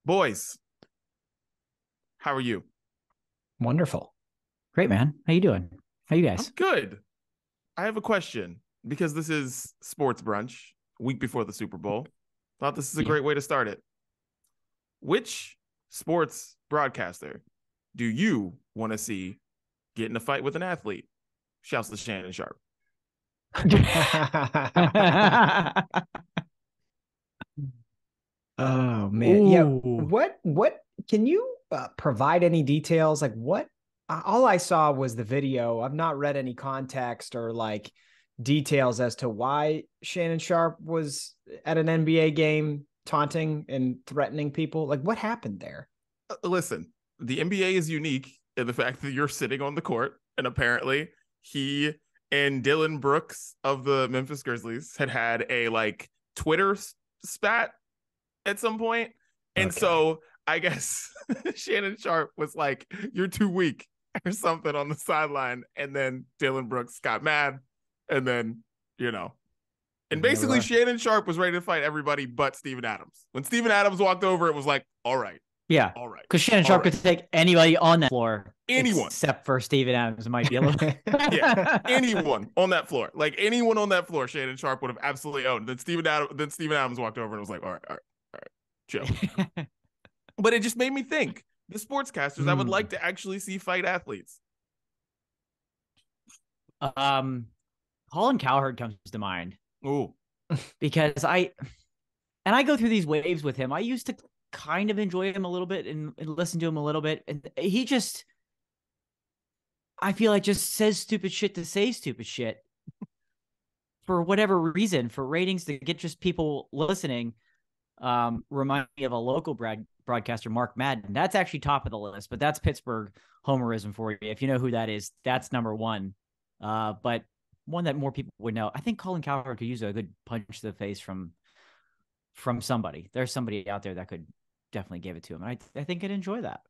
Boys, how are you? Wonderful. Great, man. How you doing? How you I'm guys? good. I have a question because this is sports brunch, week before the Super Bowl. Thought this is a Yeah. great way to start it. Which sports broadcaster do you want to see get in a fight with an athlete? Shouts to Shannon Sharpe. Oh man. Yeah. Ooh. What can you provide any details? Like what all I saw was the video. I've not read any context or like details as to why Shannon Sharpe was at an NBA game taunting and threatening people. Like what happened there? Listen, the NBA is unique in the fact that you're sitting on the court, and apparently he and Dylan Brooks of the Memphis Grizzlies had a like Twitter spat at some point. And Okay. so I guess Shannon Sharpe was like, "You're too weak," or something on the sideline. And then Dylan Brooks got mad. And then, and basically Shannon Sharpe was ready to fight everybody but Steven Adams. When Steven Adams walked over, it was like, all right. Yeah. All right. Because Shannon Sharpe could take anybody on that floor. Anyone. Except for Steven Adams. Might be a little Yeah. Anyone on that floor. Like anyone on that floor, Shannon Sharpe would have absolutely owned. Then Steven Adams walked over and was like, all right. Chill. But it just made me think, the sportscasters I would like to actually see fight athletes. Colin Cowherd comes to mind. Ooh. Because I go through these waves with him. I used to kind of enjoy him a little bit and listen to him a little bit. And he just, I feel like, just says stupid shit to say stupid shit for whatever reason, for ratings, to get just people listening. Remind me of a local broadcaster, Mark Madden. That's actually top of the list, but that's Pittsburgh homerism for you. If you know who that is, that's number one. But one that more people would know. I think Colin Cowherd could use a good punch to the face from somebody. There's somebody out there that could definitely give it to him. And I think I'd enjoy that.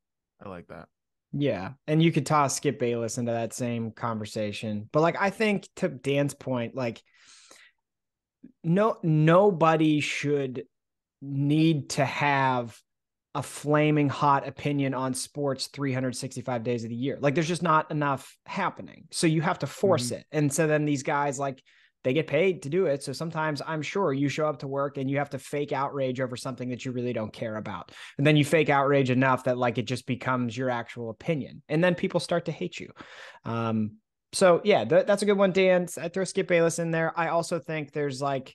I like that. Yeah. And you could toss Skip Bayless into that same conversation. But like, I think to Dan's point, like nobody should need to have a flaming hot opinion on sports 365 days of the year. Like there's just not enough happening. So you have to force it. And so then these guys, like, they get paid to do it. So sometimes I'm sure you show up to work and you have to fake outrage over something that you really don't care about. And then you fake outrage enough that like it just becomes your actual opinion. And then people start to hate you. So yeah, that's a good one, Dan. I throw Skip Bayless in there. I also think there's like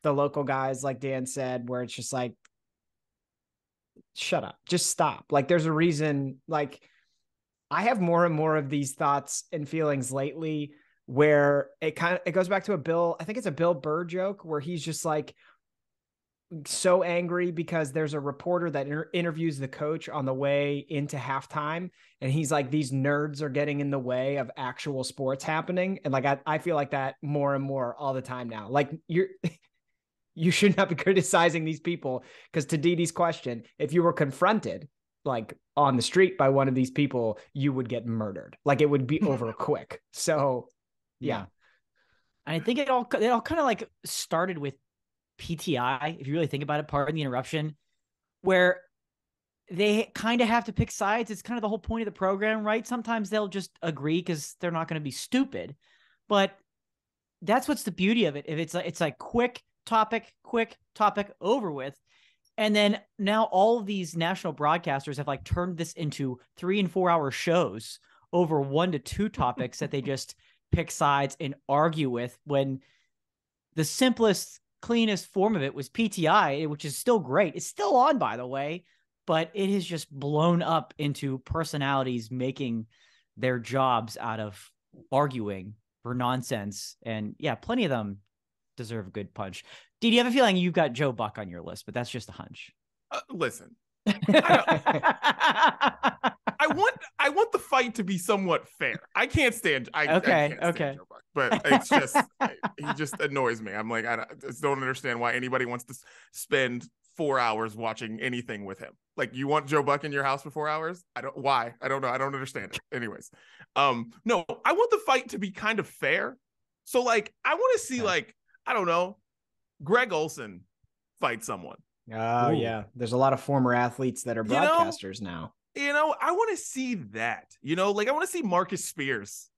the local guys, like Dan said, where it's just like, shut up, just stop. Like there's a reason, like I have more and more of these thoughts and feelings lately where it goes back to I think it's a Bill Burr joke where he's just like so angry because there's a reporter that interviews the coach on the way into halftime. And he's like, these nerds are getting in the way of actual sports happening. And like, I feel like that more and more all the time now. Like you should not be criticizing these people because, to Didi's question, if you were confronted like on the street by one of these people, you would get murdered. Like it would be over quick. So yeah. And I think it all kind of like started with PTI, if you really think about it, pardon the interruption, where they kind of have to pick sides. It's kind of the whole point of the program, right? Sometimes they'll just agree because they're not going to be stupid, but that's what's the beauty of it. If it's like quick topic, over with. And then now all of these national broadcasters have like turned this into 3 and 4 hour shows over 1 to 2 topics that they just pick sides and argue with, when the simplest, cleanest form of it was PTI, which is still great. It's still on, by the way, but it has just blown up into personalities making their jobs out of arguing for nonsense. And yeah, plenty of them deserve a good punch. Do you have a feeling you've got Joe Buck on your list, but that's just a hunch? Listen, I want the fight to be somewhat fair. I can't stand. I can't stand Joe Buck, but it's just he just annoys me. I'm like, I just don't understand why anybody wants to spend 4 hours watching anything with him. Like, you want Joe Buck in your house for 4 hours? Why? I don't know. I don't understand it. Anyways, no, I want the fight to be kind of fair. So like, I want to see like, I don't know, Greg Olson fight someone. Oh, yeah. There's a lot of former athletes that are broadcasters now. I want to see that. Like I want to see Marcus Spears,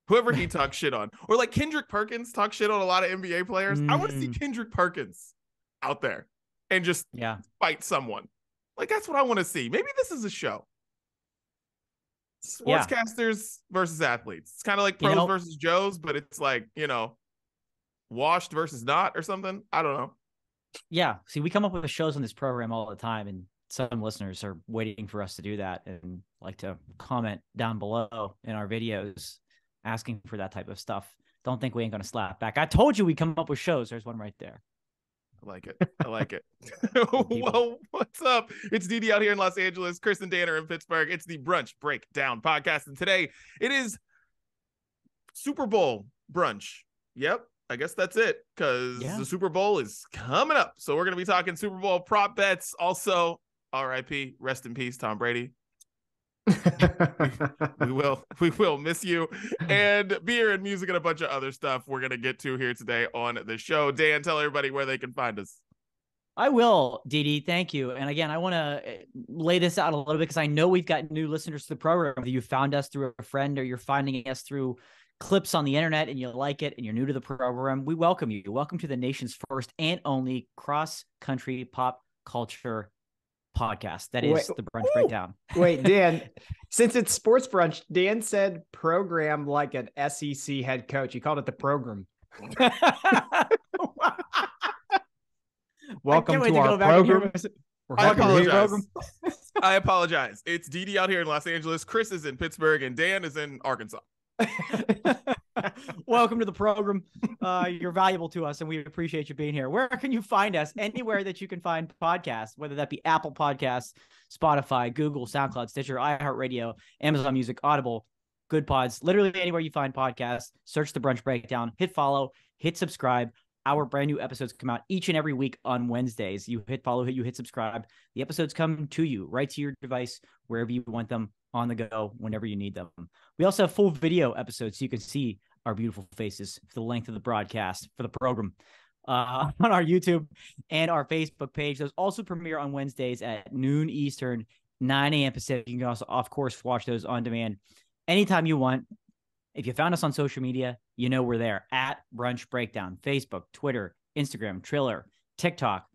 whoever he talks shit on, or like Kendrick Perkins talk shit on a lot of NBA players. I want to see Kendrick Perkins out there and just fight someone. Like that's what I want to see. Maybe this is a show. Sportscasters versus athletes. It's kind of like pros versus Joes, but it's like, washed versus not or something. I don't know. Yeah. See, we come up with shows on this program all the time, and some listeners are waiting for us to do that and like to comment down below in our videos asking for that type of stuff. Don't think we ain't going to slap back. I told you we come up with shows. There's one right there. I like it. Well, what's up? It's DD out here in Los Angeles. Chris and Dan are in Pittsburgh. It's the Brunch Breakdown Podcast. And today it is Super Bowl brunch. Yep. I guess that's it, because the Super Bowl is coming up. So we're going to be talking Super Bowl prop bets. Also, RIP, rest in peace, Tom Brady. we will miss you, and beer and music and a bunch of other stuff we're going to get to here today on the show. Dan, tell everybody where they can find us. I will, Didi. Thank you. And again, I want to lay this out a little bit because I know we've got new listeners to the program. Whether you found us through a friend or you're finding us through clips on the internet and you like it and you're new to the program, we welcome you. Welcome to the nation's first and only cross-country pop culture podcast. That is the Brunch Breakdown. Wait, Dan, since it's sports brunch, Dan said program like an SEC head coach. He called it the program. Welcome to our program. I apologize. It's DD out here in Los Angeles. Chris is in Pittsburgh and Dan is in Arkansas. Welcome to the program. You're valuable to us and we appreciate you being here. Where can you find us? Anywhere that you can find podcasts, whether that be Apple Podcasts, Spotify, Google, SoundCloud, Stitcher, iHeartRadio, Amazon Music, Audible, Good Pods, literally anywhere you find podcasts, search the Brunch Breakdown, hit follow, hit subscribe. Our brand new episodes come out each and every week on Wednesdays. You hit follow, you hit subscribe. The episodes come to you right to your device, wherever you want them, on the go, whenever you need them. We also have full video episodes so you can see our beautiful faces for the length of the broadcast for the program on our YouTube and our Facebook page. Those also premiere on Wednesdays at noon Eastern, 9 a.m. Pacific. You can also, of course, watch those on demand anytime you want. If you found us on social media, you know we're there at Brunch Breakdown, Facebook, Twitter, Instagram, Triller, TikTok.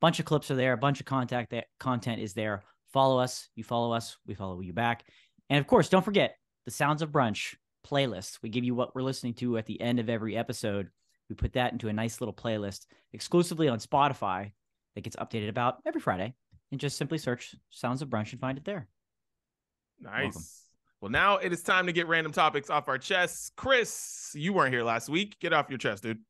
Bunch of clips are there. A bunch of content is there. Follow us. You follow us. We follow you back. And of course, don't forget the Sounds of Brunch playlist. We give you what we're listening to at the end of every episode. We put that into a nice little playlist exclusively on Spotify that gets updated about every Friday. And just simply search Sounds of Brunch and find it there. Nice. Welcome. Well, now it is time to get random topics off our chests. Chris, you weren't here last week. Get off your chest, dude.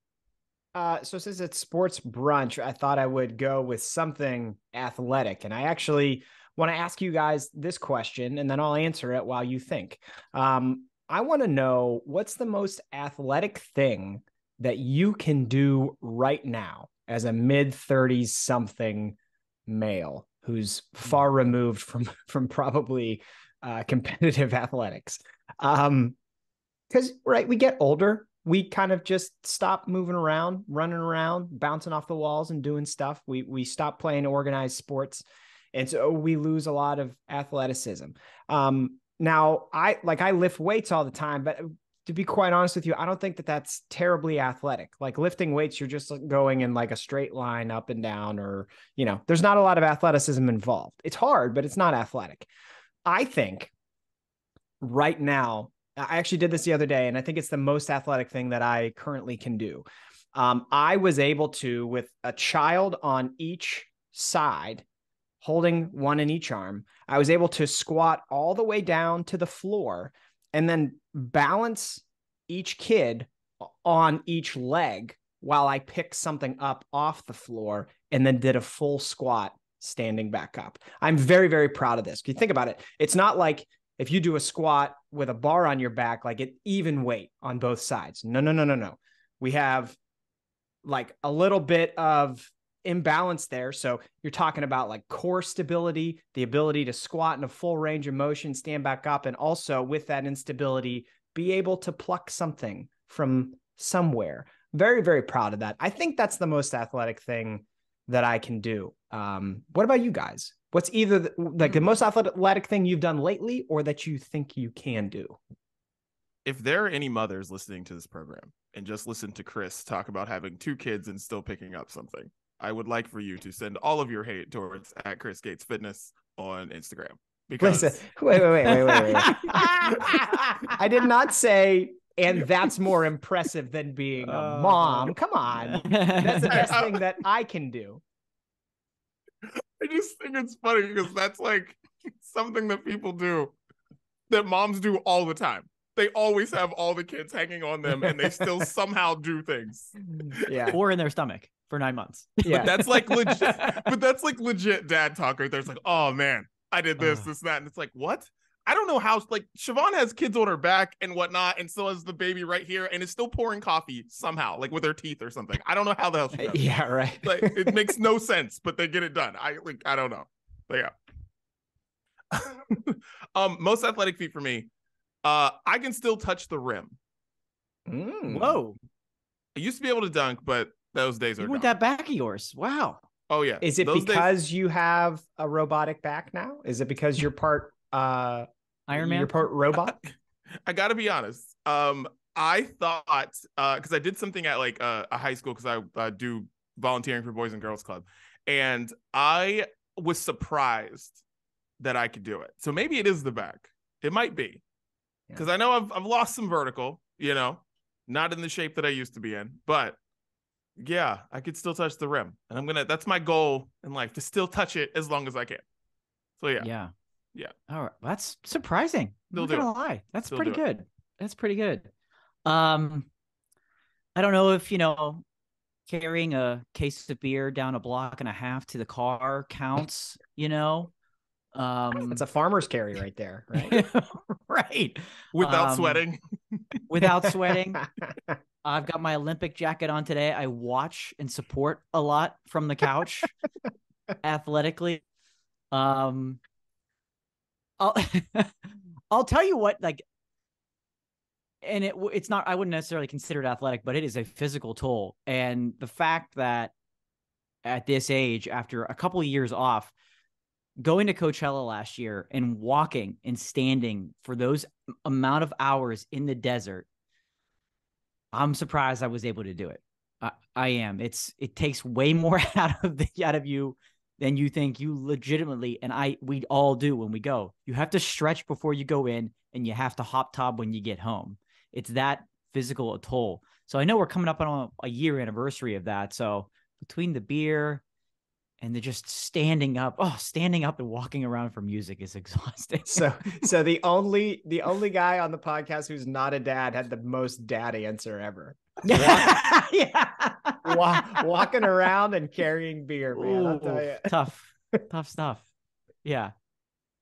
So since it's sports brunch, I thought I would go with something athletic. And I actually want to ask you guys this question, and then I'll answer it while you think. I want to know, what's the most athletic thing that you can do right now as a mid-30s something male who's far removed from probably competitive athletics? Because, right, we get older. We kind of just stop moving around, running around, bouncing off the walls and doing stuff. We stop playing organized sports. And so we lose a lot of athleticism. Now, I lift weights all the time, but to be quite honest with you, I don't think that that's terribly athletic. Like lifting weights, you're just going in like a straight line up and down, or, there's not a lot of athleticism involved. It's hard, but it's not athletic. I think right now, I actually did this the other day, and I think it's the most athletic thing that I currently can do. I was able to, with a child on each side, holding one in each arm, I was able to squat all the way down to the floor and then balance each kid on each leg while I picked something up off the floor and then did a full squat standing back up. I'm very, very proud of this. If you think about it, it's not like if you do a squat with a bar on your back, like it even weight on both sides. No. We have like a little bit of imbalance there. So you're talking about like core stability, the ability to squat in a full range of motion, stand back up, and also with that instability, be able to pluck something from somewhere. Very, very proud of that. I think that's the most athletic thing that I can do. What about you guys? What's either the most athletic thing you've done lately or that you think you can do? If there are any mothers listening to this program and just listen to Chris talk about having 2 kids and still picking up something, I would like for you to send all of your hate towards at Chris Gates Fitness on Instagram. Because listen, wait. I did not say, and that's more impressive than being a mom. Come on. That's the best thing that I can do. I just think it's funny because that's like something that people do that moms do all the time. They always have all the kids hanging on them and they still somehow do things. Yeah. Or in their stomach for 9 months. Yeah. But that's like legit dad talk right there. It's like, oh man, I did this, that. And it's like, what? I don't know how, like Siobhan has kids on her back and whatnot. And so has the baby right here. And is still pouring coffee somehow, like with her teeth or something. I don't know how the hell she does it. Yeah, right. Like it makes no sense, but they get it done. I don't know. But yeah. Most athletic feat for me. I can still touch the rim. Whoa. I used to be able to dunk, but those days are Even with gone. that back of yours. Wow. Oh yeah. Is it because you have a robotic back now? Is it because you're part Iron Man? You're part robot? I gotta be honest. I thought because I did something at like a high school because I do volunteering for Boys and Girls Club, and I was surprised that I could do it. So maybe it is the back. It might be. Because I know I've lost some vertical, not in the shape that I used to be in, but yeah, I could still touch the rim. And that's my goal in life, to still touch it as long as I can. So yeah. All right. That's surprising. I'm not gonna lie. That's Still pretty good. That's pretty good. I don't know if, carrying a case of beer down a block and a half to the car counts, It's a farmer's carry right there, right? Right. Without sweating. Without sweating. I've got my Olympic jacket on today. I watch and support a lot from the couch athletically. I'll tell you what, like, and it's not, I wouldn't necessarily consider it athletic, but it is a physical toll. And the fact that at this age, after a couple of years off, going to Coachella last year and walking and standing for those amount of hours in the desert, I'm surprised I was able to do it. I am. It takes way more out of you than you think. You legitimately, and we all do when we go. You have to stretch before you go in, and you have to hop tub when you get home. It's that physical a toll. So I know we're coming up on a year anniversary of that. So between the beer and the just standing up and walking around for music is exhausting. So the only guy on the podcast who's not a dad had the most dad answer ever. Walking around and carrying beer, man. Ooh, I'll tell you. Tough stuff. Yeah.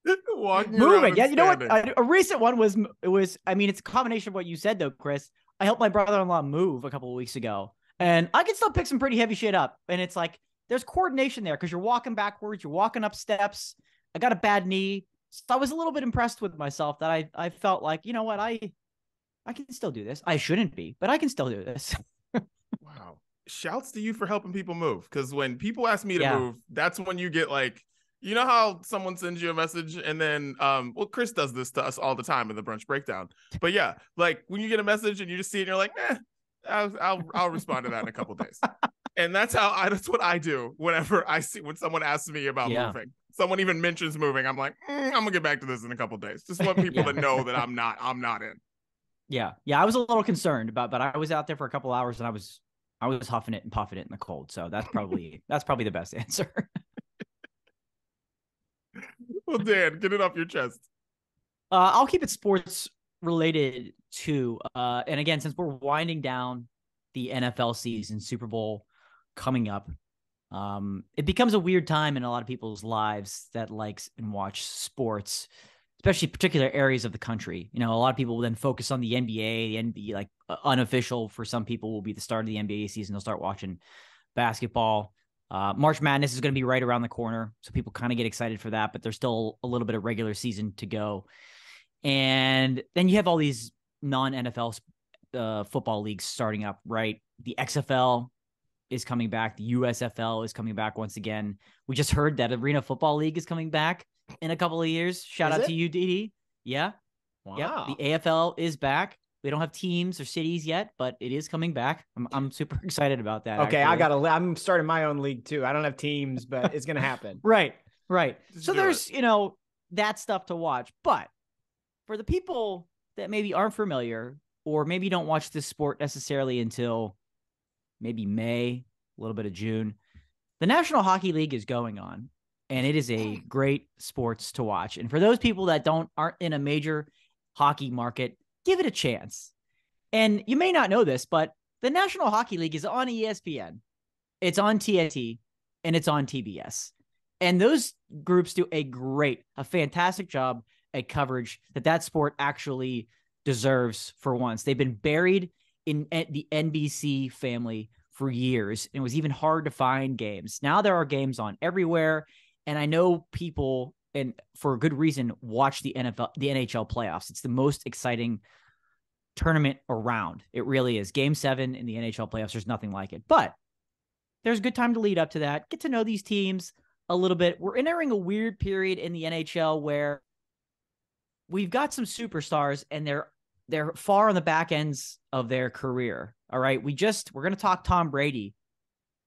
Moving. Yeah. You know what? A recent one was, it's a combination of what you said though, Chris. I helped my brother-in-law move a couple of weeks ago, and I can still pick some pretty heavy shit up. And it's like, there's coordination there because you're walking backwards, you're walking up steps. I got a bad knee. So I was a little bit impressed with myself that I felt like, you know what, I can still do this. I shouldn't be, but I can still do this. Wow. Shouts to you for helping people move. Because when people ask me to move, that's when you get like, you know how someone sends you a message and then, Chris does this to us all the time in the brunch breakdown. But yeah, like when you get a message and you just see it and you're like, I'll respond to that in a couple of days. And that's what I do when someone asks me about moving. Someone even mentions moving, I'm like, I'm gonna get back to this in a couple of days. Just want people to know that I'm not in. Yeah. I was a little concerned but I was out there for a couple hours and I was huffing it and puffing it in the cold. So that's probably the best answer. Well, Dan, get it off your chest. I'll keep it sports related too. And again, since we're winding down the NFL season, Super Bowl coming up, it becomes a weird time in a lot of people's lives that likes and watch sports, especially particular areas of the country. A lot of people will then focus on the NBA. The NBA, like unofficial for some people, will be the start of the NBA season. They'll start watching basketball. March Madness is going to be right around the corner, so people kind of get excited for that, but there's still a little bit of regular season to go. And then you have all these non-NFL football leagues starting up, right? The XFL is coming back. The USFL is coming back once again. We just heard that Arena Football League is coming back in a couple of years. Shout out to you, DD. Yeah. Wow. Yep. The AFL is back. We don't have teams or cities yet, but it is coming back. I'm super excited about that. Okay, actually. I'm starting my own league too. I don't have teams, but it's gonna happen. Right. Just so do there's it. that stuff to watch. But for the people that maybe aren't familiar or maybe don't watch this sport necessarily until maybe May, a little bit of June, the National Hockey League is going on, and it is a great sports to watch. And for those people that aren't in a major hockey market, give it a chance. And you may not know this, but the National Hockey League is on ESPN, it's on TNT, and it's on TBS. And those groups do a fantastic job at coverage that sport actually deserves for once. They've been buried in the NBC family for years. And it was even hard to find games. Now there are games on everywhere. And I know people, and for a good reason, watch the NHL playoffs. It's the most exciting tournament around. It really is. Game 7 in the NHL playoffs, there's nothing like it. But there's a good time to lead up to that. Get to know these teams a little bit. We're entering a weird period in the NHL where we've got some superstars and they're far on the back ends of their career. All right. We're going to talk Tom Brady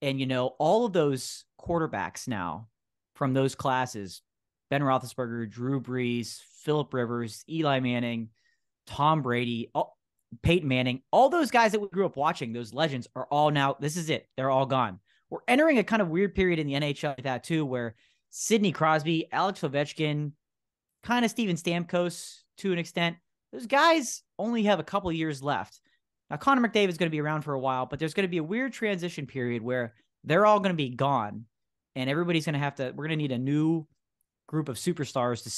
and, all of those quarterbacks now from those classes, Ben Roethlisberger, Drew Brees, Phillip Rivers, Eli Manning, Tom Brady, Peyton Manning, all those guys that we grew up watching, those legends are all now, this is it. They're all gone. We're entering a kind of weird period in the NHL like that too, where Sidney Crosby, Alex Ovechkin, kind of Steven Stamkos to an extent, those guys only have a couple years left. Now, Connor McDavid is going to be around for a while, but there's going to be a weird transition period where they're all going to be gone, and everybody's going to we're going to need a new group of superstars to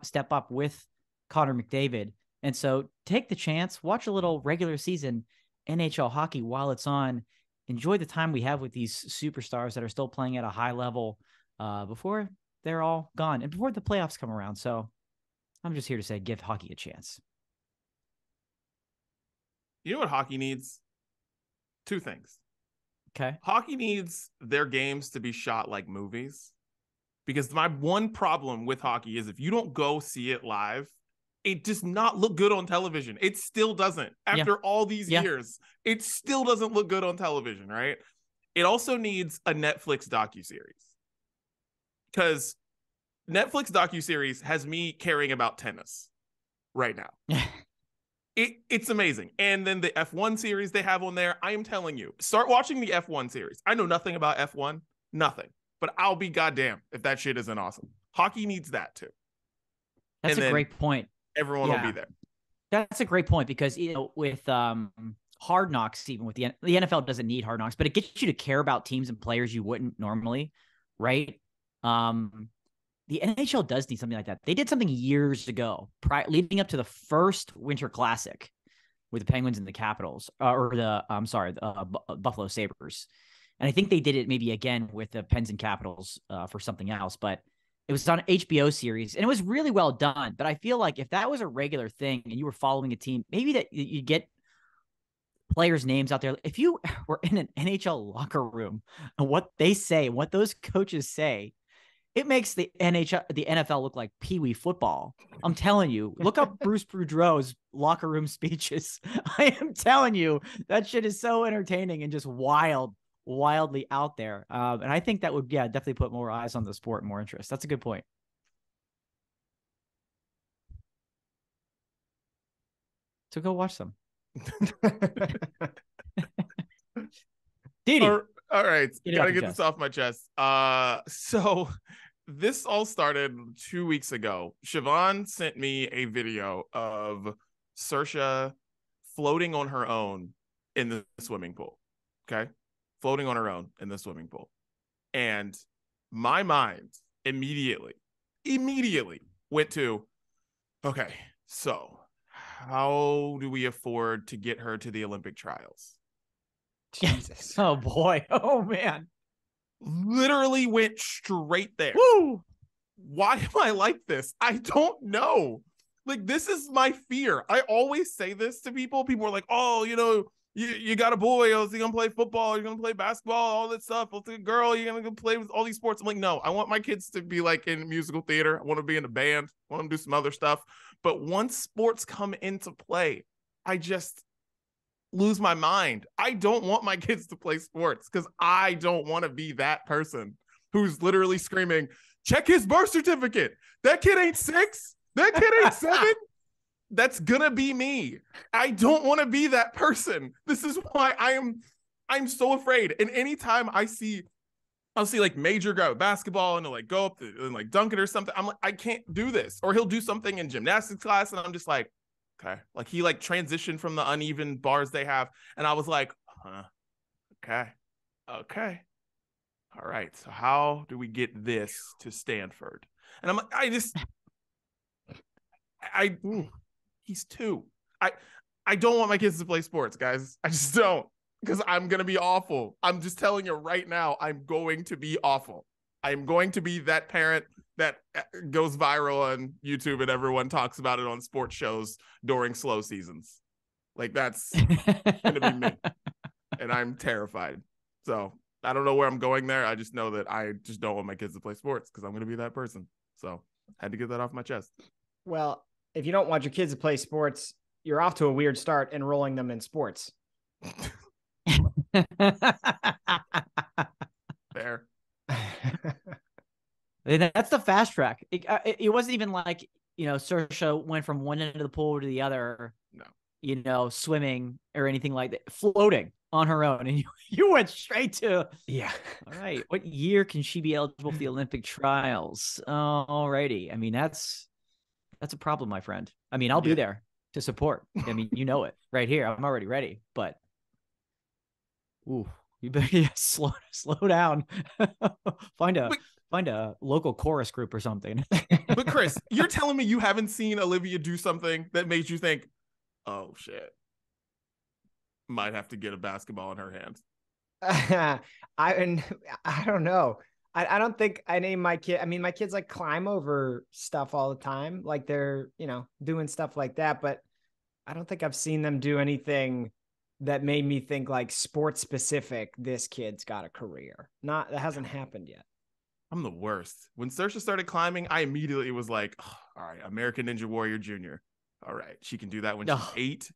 step up with Connor McDavid. And so take the chance, watch a little regular season NHL hockey while it's on. Enjoy the time we have with these superstars that are still playing at a high level before they're all gone and before the playoffs come around. So I'm just here to say, give hockey a chance. You know what hockey needs? 2 things. Okay. Hockey needs their games to be shot like movies, because my one problem with hockey is if you don't go see it live, it does not look good on television. It still doesn't. After all these years, it still doesn't look good on television, right? It also needs a Netflix docuseries, because Netflix docuseries has me caring about tennis right now. It's amazing. And then the F1 series they have on there, I am telling you, start watching the F1 series. I know nothing about F1, nothing, but I'll be goddamn if that shit isn't awesome. Hockey needs that too. That's a great point. Everyone will be there. That's a great point, because with Hard Knocks, even with the NFL doesn't need Hard Knocks, but it gets you to care about teams and players you wouldn't normally, right? The NHL does need something like that. They did something years ago, leading up to the first Winter Classic with the Penguins and the Capitals, the Buffalo Sabres. And I think they did it maybe again with the Pens and Capitals for something else, but it was on an HBO series and it was really well done. But I feel like if that was a regular thing and you were following a team, maybe that you get players' names out there. If you were in an NHL locker room and what they say, what those coaches say, it makes the NFL look like Pee-wee football. I'm telling you, look up Bruce Boudreau's locker room speeches. I am telling you, that shit is so entertaining and just wildly out there. And I think that would, definitely put more eyes on the sport and more interest. That's a good point. So go watch some. Didi. All right. Gotta get this off my chest. So this all started 2 weeks ago. Siobhan sent me a video of Saoirse floating on her own in the swimming pool. Okay. Floating on her own in the swimming pool. And my mind immediately went to, okay, so how do we afford to get her to the Olympic trials? Jesus. Oh boy. Oh man. Literally went straight there. Woo! Why am I like this? I don't know. Like, this is my fear. I always say this to people. People are like, oh, you got a boy, you're gonna play football, you're gonna play basketball, all that stuff. Well, a girl, you're gonna go play with all these sports. I'm like, no, I want my kids to be like in musical theater. I want to be in a band. I want them to do some other stuff. But once sports come into play, I just lose my mind. I don't want my kids to play sports because I don't want to be that person who's literally screaming, check his birth certificate. That kid ain't 6. That kid ain't 7. That's gonna be me. I don't want to be that person. This is why I'm so afraid. And anytime I'll see like Major go basketball and he'll like go up and like dunk it or something, I'm like, I can't do this. Or he'll do something in gymnastics class and I'm just like, okay. Like he like transitioned from the uneven bars they have. And I was like, okay. All right. So how do we get this to Stanford? And I'm like, he's 2. I don't want my kids to play sports, guys. I just don't, because I'm going to be awful. I'm just telling you right now, I'm going to be awful. I'm going to be that parent that goes viral on YouTube and everyone talks about it on sports shows during slow seasons. Like that's going to be me. And I'm terrified. So I don't know where I'm going there. I just know that I just don't want my kids to play sports because I'm going to be that person. So I had to get that off my chest. Well, if you don't want your kids to play sports, you're off to a weird start enrolling them in sports. Fair. That's the fast track. It wasn't even like, Saoirse went from one end of the pool to the other. No. Swimming or anything like that, floating on her own. And you went straight to, yeah. All right. What year can she be eligible for the Olympic trials? All righty. I mean, that's a problem, my friend. I mean, I'll be there to support. I mean, it right here. I'm already ready, but you better slow down. Find a local chorus group or something. But Chris, you're telling me you haven't seen Olivia do something that made you think, oh shit, might have to get a basketball in her hands? I don't know. I don't think I name my kid. I mean, my kids like climb over stuff all the time. Like they're, doing stuff like that. But I don't think I've seen them do anything that made me think like sports specific. This kid's got a career. That hasn't happened yet. I'm the worst. When Saoirse started climbing, I immediately was like, oh, all right, American Ninja Warrior Jr. All right. She can do that when she's 8.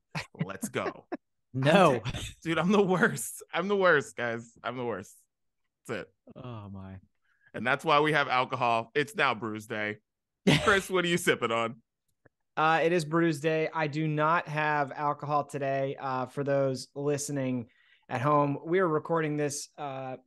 Let's go. No, dude, I'm the worst. I'm the worst, guys. I'm the worst. That's it. Oh my. And that's why we have alcohol. It's now Brews Day. Chris, what are you sipping on? It is Brews Day. I do not have alcohol today. For those listening at home, we are recording this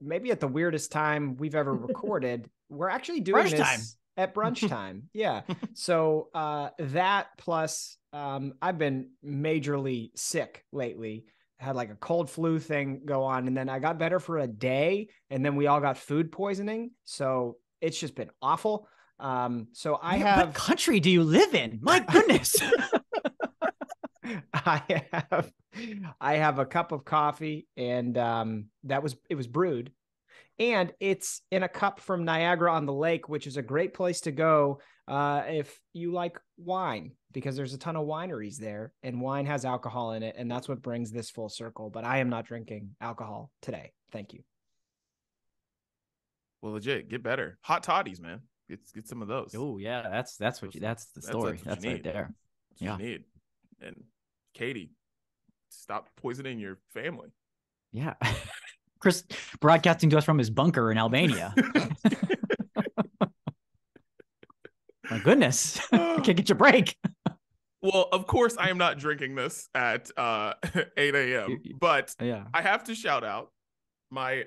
maybe at the weirdest time we've ever recorded. We're actually doing brunch this time. At brunch time. Yeah. So that plus I've been majorly sick lately. Had like a cold flu thing go on, and then I got better for a day, and then we all got food poisoning. So it's just been awful. So what country do you live in? My goodness. I have a cup of coffee, and it was brewed, and it's in a cup from Niagara-on-the-Lake, which is a great place to go if you like wine, because there's a ton of wineries there, and wine has alcohol in it, and that's what brings this full circle. But I am not drinking alcohol today. Thank you. Well, legit, get better. Hot toddies, man. Get some of those. Oh yeah, that's the story. That's right there. That's what you need. And Katie, stop poisoning your family. Yeah. Chris broadcasting to us from his bunker in Albania. My goodness. I can't get your break. Well, of course, I am not drinking this at 8 a.m. But I have to shout out my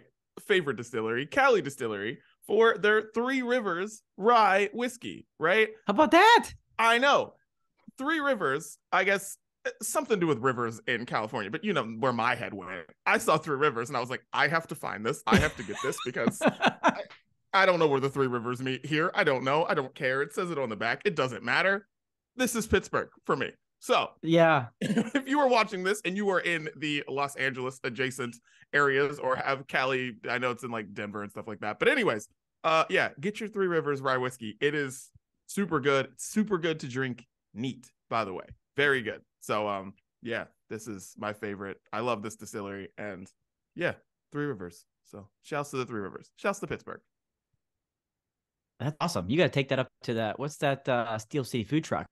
favorite distillery, Cali Distillery, for their 3 Rivers rye whiskey, right? How about that? I know. 3 Rivers, I guess something to do with rivers in California, but where my head went. I saw 3 Rivers and I was like, I have to find this. I have to get this because I don't know where the 3 Rivers meet here. I don't know. I don't care. It says it on the back. It doesn't matter. This is Pittsburgh for me. So yeah, if you are watching this and you are in the Los Angeles adjacent areas or have Cali, I know it's in like Denver and stuff like that. But anyways, get your 3 Rivers rye whiskey. It is super good. Super good to drink neat, by the way. Very good. So, this is my favorite. I love this distillery, and yeah, Three Rivers. So shouts to the Three Rivers. Shouts to Pittsburgh. That's awesome. You got to take that up to that. What's that Steel City food truck?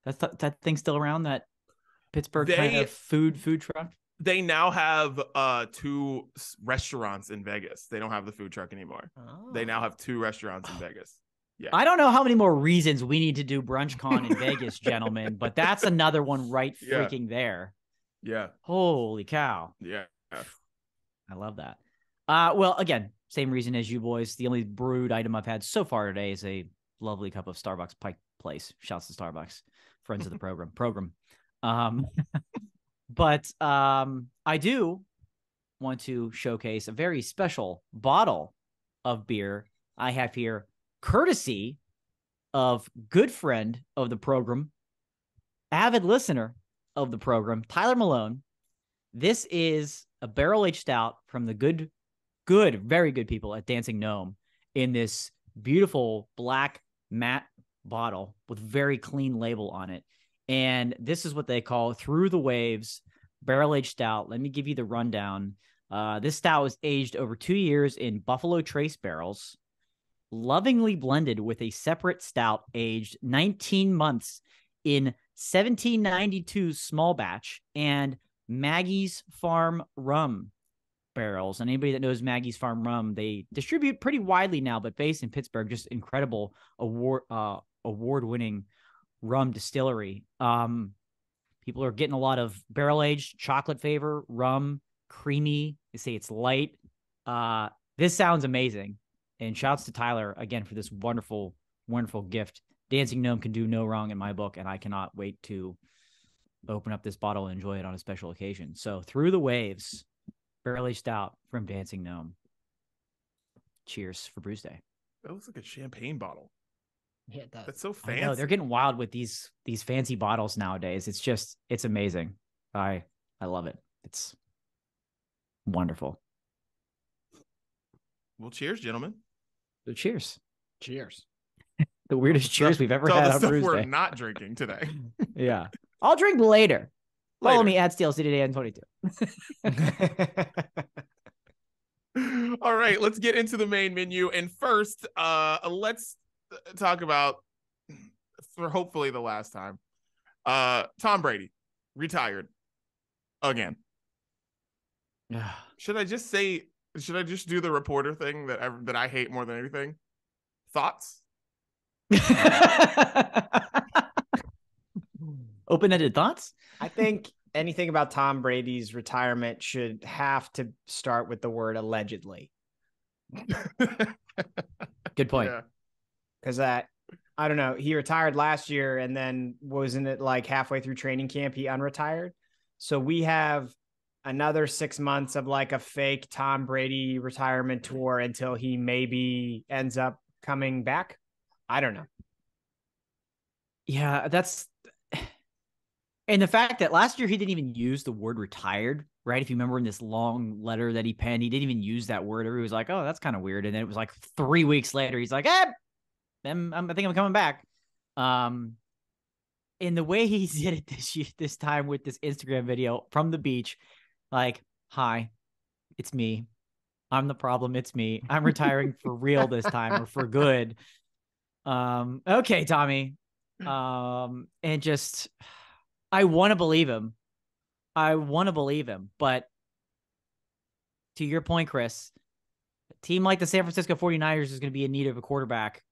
That's that thing still around, that Pittsburgh kind of food truck? They now have 2 restaurants in Vegas. They don't have the food truck anymore. Oh. They now have 2 restaurants in Vegas. Yeah. I don't know how many more reasons we need to do BrunchCon in Vegas, gentlemen, but that's another one right freaking there. Yeah. Holy cow. Yeah. I love that. Well, again, same reason as you boys. The only brewed item I've had so far today is a lovely cup of Starbucks Pike Place. Shouts to Starbucks, friends of the program. But I do want to showcase a very special bottle of beer I have here, courtesy of good friend of the program, avid listener of the program, Tyler Malone. This is a barrel-aged stout from the good, very good people at Dancing Gnome in this beautiful black matte bottle with very clean label on it. And this is what they call Through the Waves barrel-aged stout. Let me give you the rundown. This stout was aged over 2 years in Buffalo Trace barrels, lovingly blended with a separate stout aged 19 months in 1792 small batch and Maggie's Farm rum barrels. And anybody that knows Maggie's Farm rum, they distribute pretty widely now, but based in Pittsburgh, just incredible award-winning rum distillery. People are getting a lot of barrel-aged chocolate flavor, rum, creamy. They say it's light. This sounds amazing. And shouts to Tyler again for this wonderful, wonderful gift. Dancing Gnome can do no wrong in my book, and I cannot wait to open up this bottle and enjoy it on a special occasion. So Through the Waves, barrel-aged stout from Dancing Gnome. Cheers for Brews Day. That looks like a champagne bottle. Yeah, it does. That's so fancy. I know, they're getting wild with these fancy bottles nowadays. It's amazing. I love it. It's wonderful. Well, cheers, gentlemen. So cheers. Cheers. The weirdest cheers we've ever had on Brews Day. We're not drinking today. Yeah. I'll drink later. Follow me at Steel City Dan 22. All right, let's get into the main menu. And first, let's talk about, for hopefully the last time, Tom Brady retired again. Should I just do the reporter thing that I hate more than anything? Thoughts? Open-ended thoughts? I think anything about Tom Brady's retirement should have to start with the word allegedly. Good point. Because I don't know, he retired last year and then wasn't it like halfway through training camp he unretired? So we have another 6 months of like a fake Tom Brady retirement tour until he maybe ends up coming back. I don't know. Yeah, and the fact that last year he didn't even use the word retired, right? If you remember in this long letter that he penned, he didn't even use that word. Everybody was like, oh, that's kind of weird. And then it was like 3 weeks later, he's like, I think I'm coming back. And the way he did it this time with this Instagram video from the beach, like, hi, it's me. I'm the problem. It's me. I'm retiring for real this time, or for good. Okay, Tommy. And just, I want to believe him. But to your point, Chris, a team like the San Francisco 49ers is going to be in need of a quarterback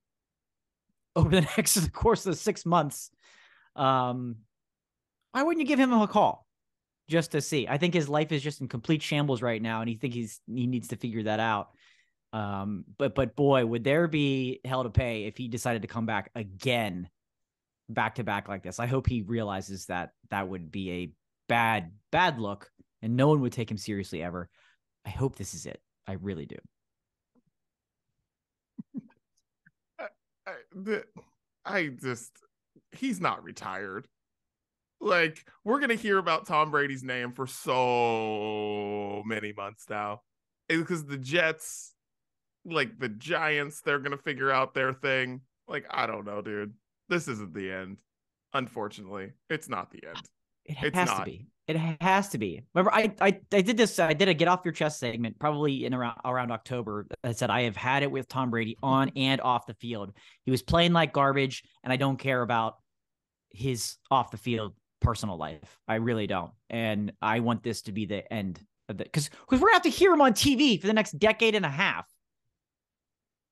over the course of the 6 months. Why wouldn't you give him a call just to see? I think his life is just in complete shambles right now, and he needs to figure that out. But boy, would there be hell to pay if he decided to come back again, back to back like this. I hope he realizes that would be a bad look, and no one would take him seriously ever. I hope this is it. I really do. He's not retired. Like, we're going to hear about Tom Brady's name for so many months now. It's because the Jets, like the Giants, they're going to figure out their thing. Like, I don't know, dude. This isn't the end. Unfortunately, it's not the end. It has to be. It has to be. Remember, I did this. I did a get off your chest segment probably in around October. I said I have had it with Tom Brady on and off the field. He was playing like garbage, and I don't care about his off the field personal life. I really don't. And I want this to be the end of it, because we're gonna have to hear him on TV for the next decade and a half.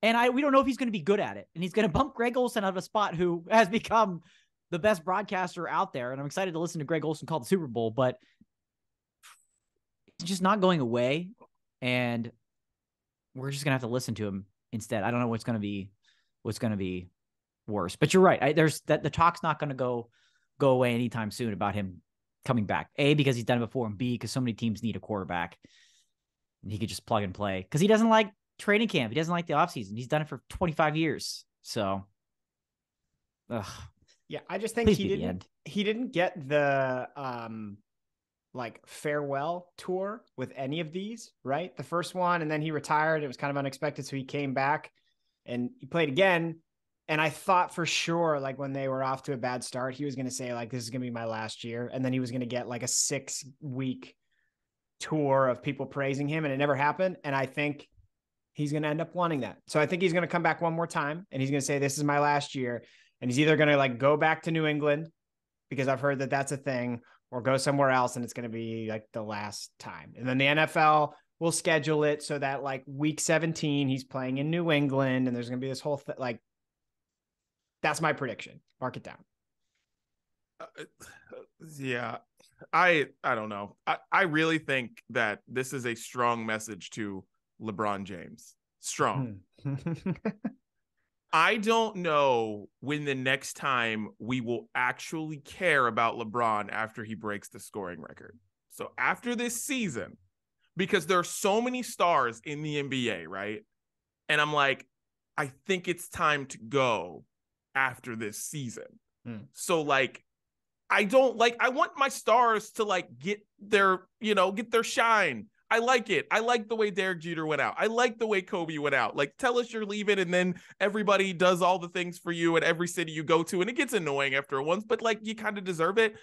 And we don't know if he's going to be good at it. And he's going to bump Greg Olsen out of a spot who has become the best broadcaster out there. And I'm excited to listen to Greg Olsen call the Super Bowl, but it's just not going away. And we're just going to have to listen to him instead. I don't know what's going to be worse, but you're right. The talk's not going to go away anytime soon about him coming back. A, because he's done it before, and B, because so many teams need a quarterback and he could just plug and play, because he doesn't like training camp. He doesn't like the offseason. He's done it for 25 years. So, yeah, I just think he didn't get the like farewell tour with any of these, right? The first one, and then he retired. It was kind of unexpected, so he came back and he played again. And I thought for sure, like when they were off to a bad start, he was going to say like, this is going to be my last year. And then he was going to get like a 6-week tour of people praising him, and it never happened. And I think he's going to end up wanting that. So I think he's going to come back one more time, and he's going to say, this is my last year. And he's either going to like go back to New England, because I've heard that that's a thing, or go somewhere else, and it's going to be like the last time. And then the NFL will schedule it so that like week 17, he's playing in New England, and there's going to be this whole thing. Like, that's my prediction. Mark it down. Yeah, I don't know. I really think that this is a strong message to LeBron James. Strong. I don't know when the next time we will actually care about LeBron after he breaks the scoring record. So after this season, because there are so many stars in the NBA, right? And I'm like, I think it's time to go after this season. So like, I want my stars to like get their shine. I like it. I like the way Derek Jeter went out. I like the way Kobe went out. Like, tell us you're leaving, and then everybody does all the things for you at every city you go to, and it gets annoying after once, but like, you kind of deserve it.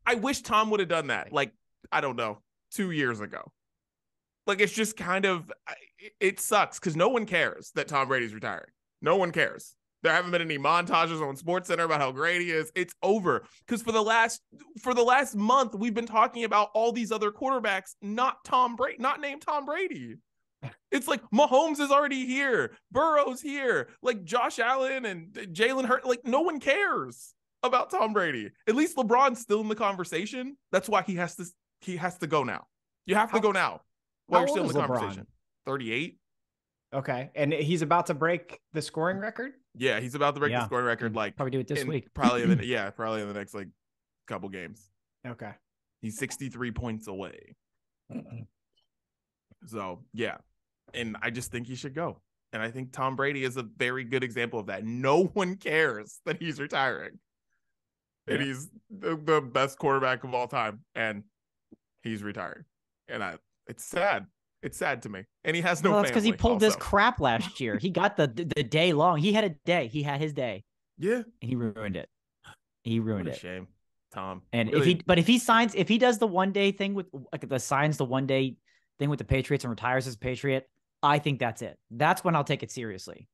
I wish Tom would have done that. Like, I don't know, 2 years ago. Like, it's just kind of, it sucks because no one cares that Tom Brady's retiring. No one cares. There haven't been any montages on SportsCenter about how great he is. It's over. Because for the last month, we've been talking about all these other quarterbacks, not Tom Brady, not named Tom Brady. It's like Mahomes is already here. Burrow's here. Like Josh Allen and Jalen Hurts. Like, no one cares about Tom Brady. At least LeBron's still in the conversation. That's why he has to go now. You have to go now while you're still in the conversation. 38. Okay. And he's about to break the scoring record? Yeah, he's about to break the scoring record. Like, probably do it this week. Probably in the next like couple games. Okay. He's 63 points away. So yeah. And I just think he should go. And I think Tom Brady is a very good example of that. No one cares that he's retiring. Yeah. And he's the best quarterback of all time. And he's retiring. And it's sad. It's sad to me. And he has no family. That's because he pulled this crap last year. He got the day long. He had a day. He had his day. Yeah. And he ruined it. He ruined it. Shame, Tom. And really? if he does the one day thing with like the one day thing with the Patriots and retires as a Patriot, I think that's it. That's when I'll take it seriously.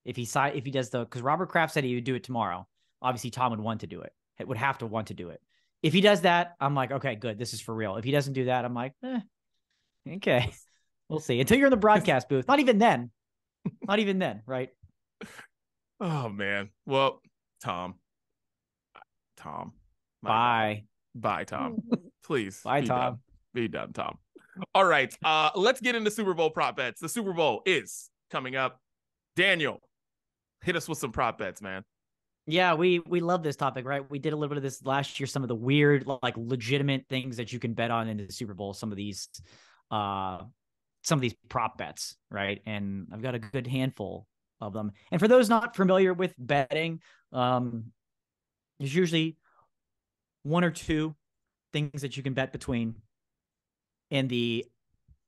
If he does because Robert Kraft said he would do it tomorrow. Obviously, Tom would want to do it. It would have to want to do it. If he does that, I'm like, okay, good. This is for real. If he doesn't do that, I'm like, okay. We'll see. Until you're in the broadcast booth. Not even then. Not even then, right? Oh, man. Well, Tom. Bye. Bye, Tom. Please. Bye, Tom. Be done, Tom. All right. Let's get into Super Bowl prop bets. The Super Bowl is coming up. Daniel, hit us with some prop bets, man. Yeah, we love this topic, right? We did a little bit of this last year. Some of the weird, like legitimate things that you can bet on in the Super Bowl. Some of these prop bets, right? And I've got a good handful of them. And for those not familiar with betting, there's usually one or two things that you can bet between. And the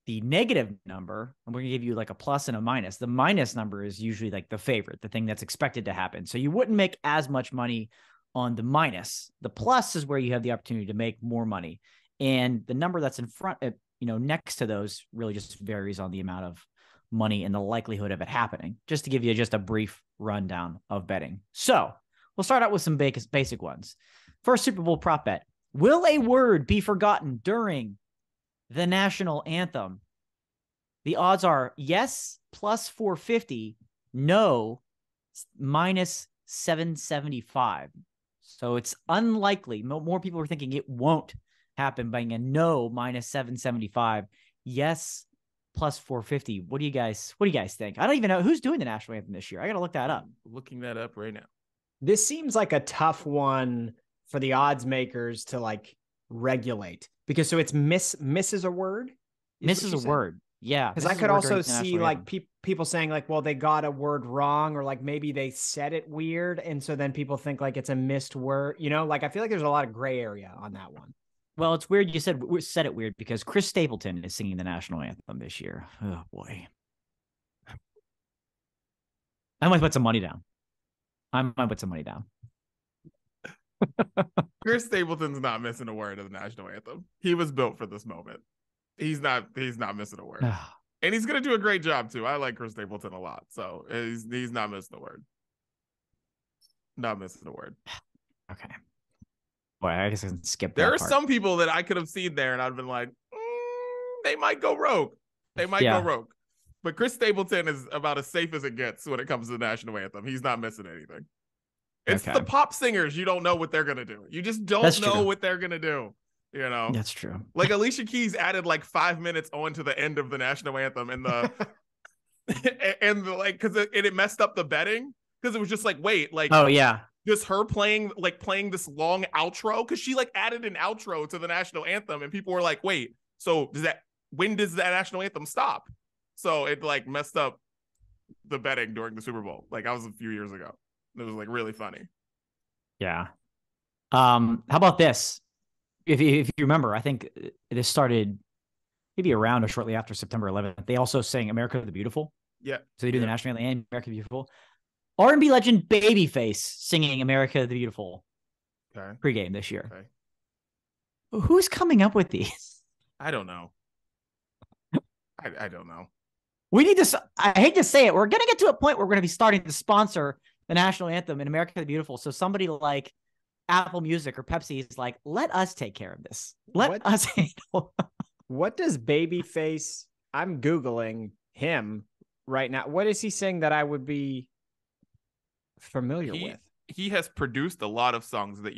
negative number, and we're going to give you like a plus and a minus. The minus number is usually like the favorite, the thing that's expected to happen. So you wouldn't make as much money on the minus. The plus is where you have the opportunity to make more money. And the number that's in front, next to those really just varies on the amount of money and the likelihood of it happening, just to give you just a brief rundown of betting. So we'll start out with some basic ones. First Super Bowl prop bet. Will a word be forgotten during the national anthem? The odds are yes, plus 450, no, minus 775. So it's unlikely. More people are thinking it won't happen, by a no, minus 775. Yes, plus 450. What do you guys think? I don't even know who's doing the national anthem this year. I got to look that up. I'm looking that up right now. This seems like a tough one for the odds makers to like regulate, because so it's misses a word. Misses a word. Yeah. Because I could also see like people saying like, well, they got a word wrong, or like maybe they said it weird. And so then people think like it's a missed word, like I feel like there's a lot of gray area on that one. Well, it's weird you said it weird, because Chris Stapleton is singing the national anthem this year. Oh boy. I might put some money down. Chris Stapleton's not missing a word of the national anthem. He was built for this moment. He's not missing a word. And he's going to do a great job too. I like Chris Stapleton a lot. So he's not missing a word. Not missing a word. Okay. Boy, I guess I can skip that. There are some people that I could have seen there and I'd have been like, they might go rogue. Go rogue. But Chris Stapleton is about as safe as it gets when it comes to the national anthem. He's not missing anything. It's the pop singers. You don't know what they're going to do. You just don't know what they're going to do. That's true. Like Alicia Keys added like 5 minutes on to the end of the national anthem and because it messed up the betting, because it was just like, wait, like, oh yeah, just her playing this long outro, because she like added an outro to the national anthem and people were like, wait, so when does that national anthem stop? So it like messed up the betting during the Super Bowl. Like, that was a few years ago. It was like really funny. Yeah. How about this? If you remember, I think this started maybe around or shortly after September 11th. They also sang "America the Beautiful." Yeah. So they do the national anthem and "America the Beautiful." R&B legend Babyface singing "America the Beautiful" pregame this year. Okay. Who's coming up with these? I don't know. I don't know. We need to. I hate to say it. We're going to get to a point where we're going to be starting to sponsor the national anthem and "America the Beautiful." So somebody like Apple Music or Pepsi is like, let us take care of this. Let us handle. What does Babyface? I'm Googling him right now. What is he saying that I would be familiar with? He has produced a lot of songs that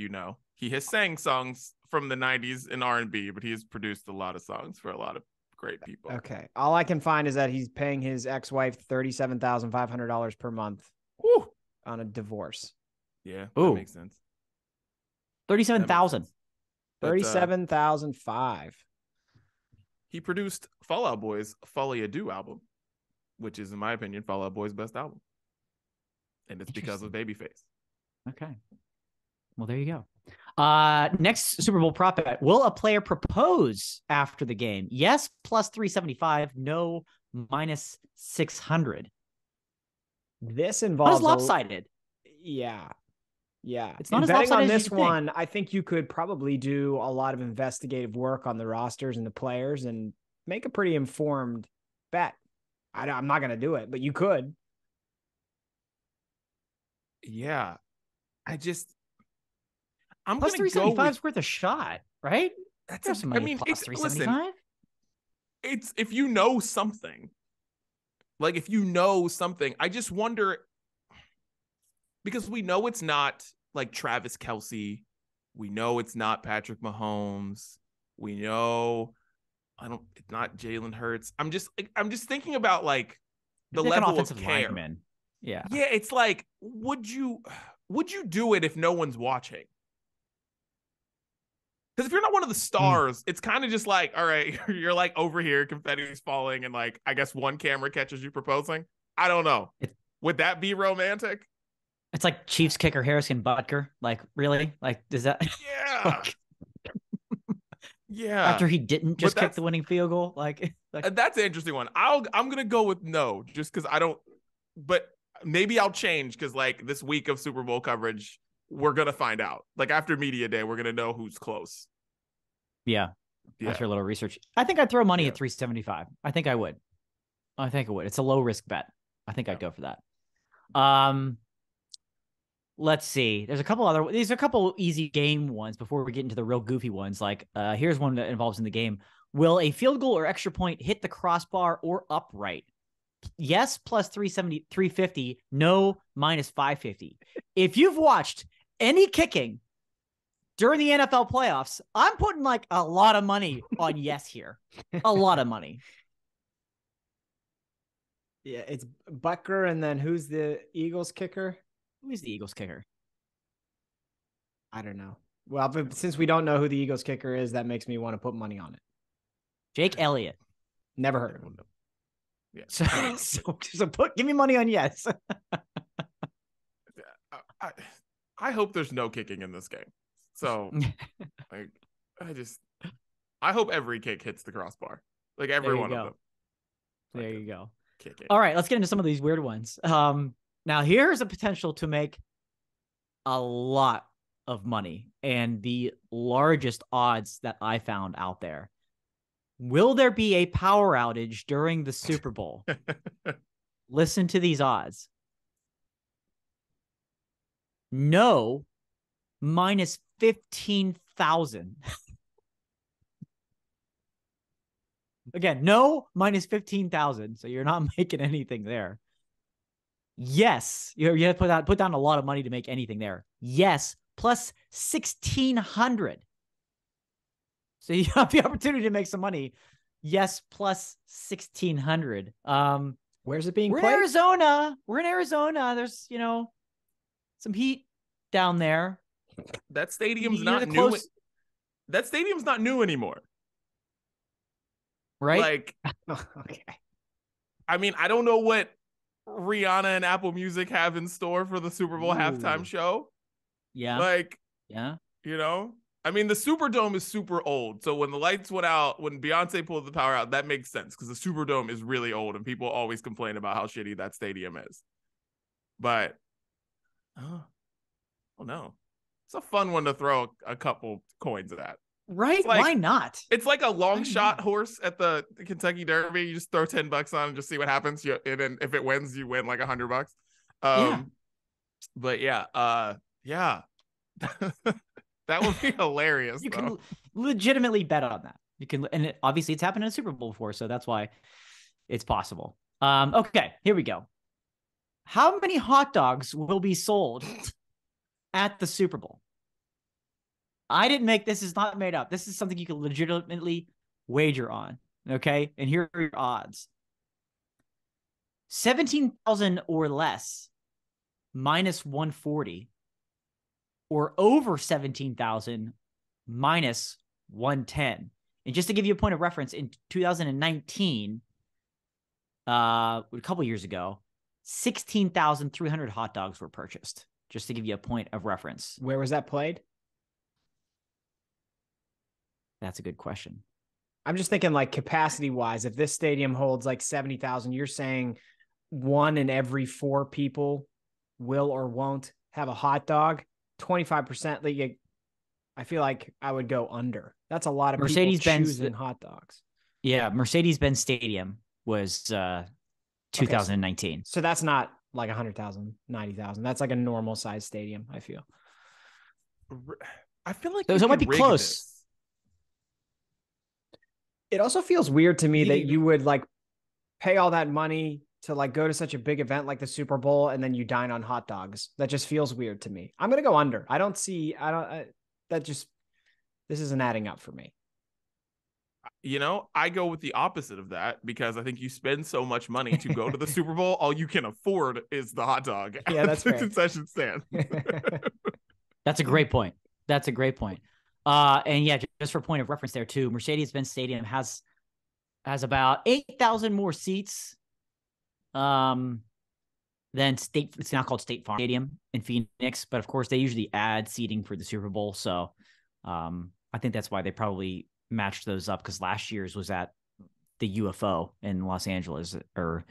He has sang songs from the 90s in R&B, but he has produced a lot of songs for a lot of great people. Okay. All I can find is that he's paying his ex-wife $37,500 per month on a divorce. Yeah, that makes sense. 37,000. 37,005. He produced Fall Out Boy's Folly Ado album, which is, in my opinion, Fall Out Boy's best album. And it's because of Babyface. Okay. Well, there you go. Next Super Bowl prop bet. Will a player propose after the game? Yes, plus 375. No, minus 600. This involves lopsided. Yeah. It's not as betting lopsided on as this one. I think you could probably do a lot of investigative work on the rosters and the players and make a pretty informed bet. I'm not going to do it, but you could. Yeah. I'm plus 375 is worth a shot, right? That's some money plus 375. It's if you know something. Like, if you know something, I just wonder, because we know it's not like Travis Kelce. We know it's not Patrick Mahomes. We know it's not Jalen Hurts. I'm just thinking about like the level of care. Lineman. Yeah. Yeah. It's like, would you do it if no one's watching? Because if you're not one of the stars, it's kind of just like, all right, you're like over here, confetti's falling, and like, I guess one camera catches you proposing. I don't know. Would that be romantic? It's like Chiefs kicker Harrison Butker. Like, really? Like, does that? Yeah. Yeah. After he didn't just kick the winning field goal, like that's an interesting one. I'm gonna go with no, just because I don't. But maybe I'll change, because like this week of Super Bowl coverage, we're gonna find out. Like, after media day, we're gonna know who's close. Yeah. after a little research. I think I'd throw money at 375. I think I would. It's a low risk bet. I think I'd go for that. Let's see. These are a couple easy game ones before we get into the real goofy ones. Like, here's one that involves in the game. Will a field goal or extra point hit the crossbar or upright? Yes, plus 350. No, minus 550. If you've watched any kicking during the NFL playoffs, I'm putting like a lot of money on yes here. A lot of money. Yeah, it's Butker, and then who's the Eagles kicker? Who is the Eagles kicker? I don't know. Well, but since we don't know who the Eagles kicker is, that makes me want to put money on it. Jake Elliott. Never heard of him. Yeah. So give me money on yes. I hope there's no kicking in this game. So, like, I hope every kick hits the crossbar. Like every one of them. There you go. Kicking. All right, let's get into some of these weird ones. Now here's a potential to make a lot of money and the largest odds that I found out there. Will there be a power outage during the Super Bowl? Listen to these odds. No, minus 15,000. Again, no, minus 15,000. So you're not making anything there. Yes, you have to put down a lot of money to make anything there. Yes, plus 1,600. So you have the opportunity to make some money. Yes, plus 1,600. Where's it being played? We're in Arizona. There's, some heat down there. That stadium's not new. That stadium's not new anymore. Right? Like, okay. I mean, I don't know what Rihanna and Apple Music have in store for the Super Bowl halftime show. Yeah. Like, yeah. I mean, the Superdome is super old. So when the lights went out, when Beyonce pulled the power out, that makes sense because the Superdome is really old and people always complain about how shitty that stadium is. But, oh no. It's a fun one to throw a couple coins at. Right? Like, why not? It's like a long shot horse at the Kentucky Derby. You just throw $10 on and just see what happens. And then if it wins, you win like $100. But yeah. That would be hilarious. You can legitimately bet on that. You can, and obviously it's happened in a Super Bowl before, so that's why it's possible. Okay, here we go. How many hot dogs will be sold at the Super Bowl? I didn't make this. Is not made up. This is something you can legitimately wager on. Okay, and here are your odds: 17,000 or less, minus 140. Or over 17,000 minus 110. And just to give you a point of reference, in 2019, a couple years ago, 16,300 hot dogs were purchased. Just to give you a point of reference. Where was that played? That's a good question. I'm just thinking like capacity wise, if this stadium holds like 70,000, you're saying 1 in every 4 people will or won't have a hot dog. 25%. Like, I feel like I would go under. That's a lot of Mercedes-Benz choosing hot dogs. Yeah, Mercedes-Benz Stadium was 2019. Okay, so that's not like 100,000, 90,000. That's like a normal size stadium, I feel. I feel like so it might be close. This. It also feels weird to me that you would like pay all that money to like go to such a big event like the Super Bowl and then you dine on hot dogs. That just feels weird to me. I'm going to go under. This isn't adding up for me. I go with the opposite of that because I think you spend so much money to go to the Super Bowl. All you can afford is the hot dog. Yeah, that's the fair. Concession stand. That's a great point. And yeah, just for point of reference there too, Mercedes-Benz Stadium has about 8,000 more seats than it's now called State Farm Stadium in Phoenix, but of course they usually add seating for the Super Bowl. So I think that's why they probably matched those up, because last year's was at the UFO in Los Angeles, or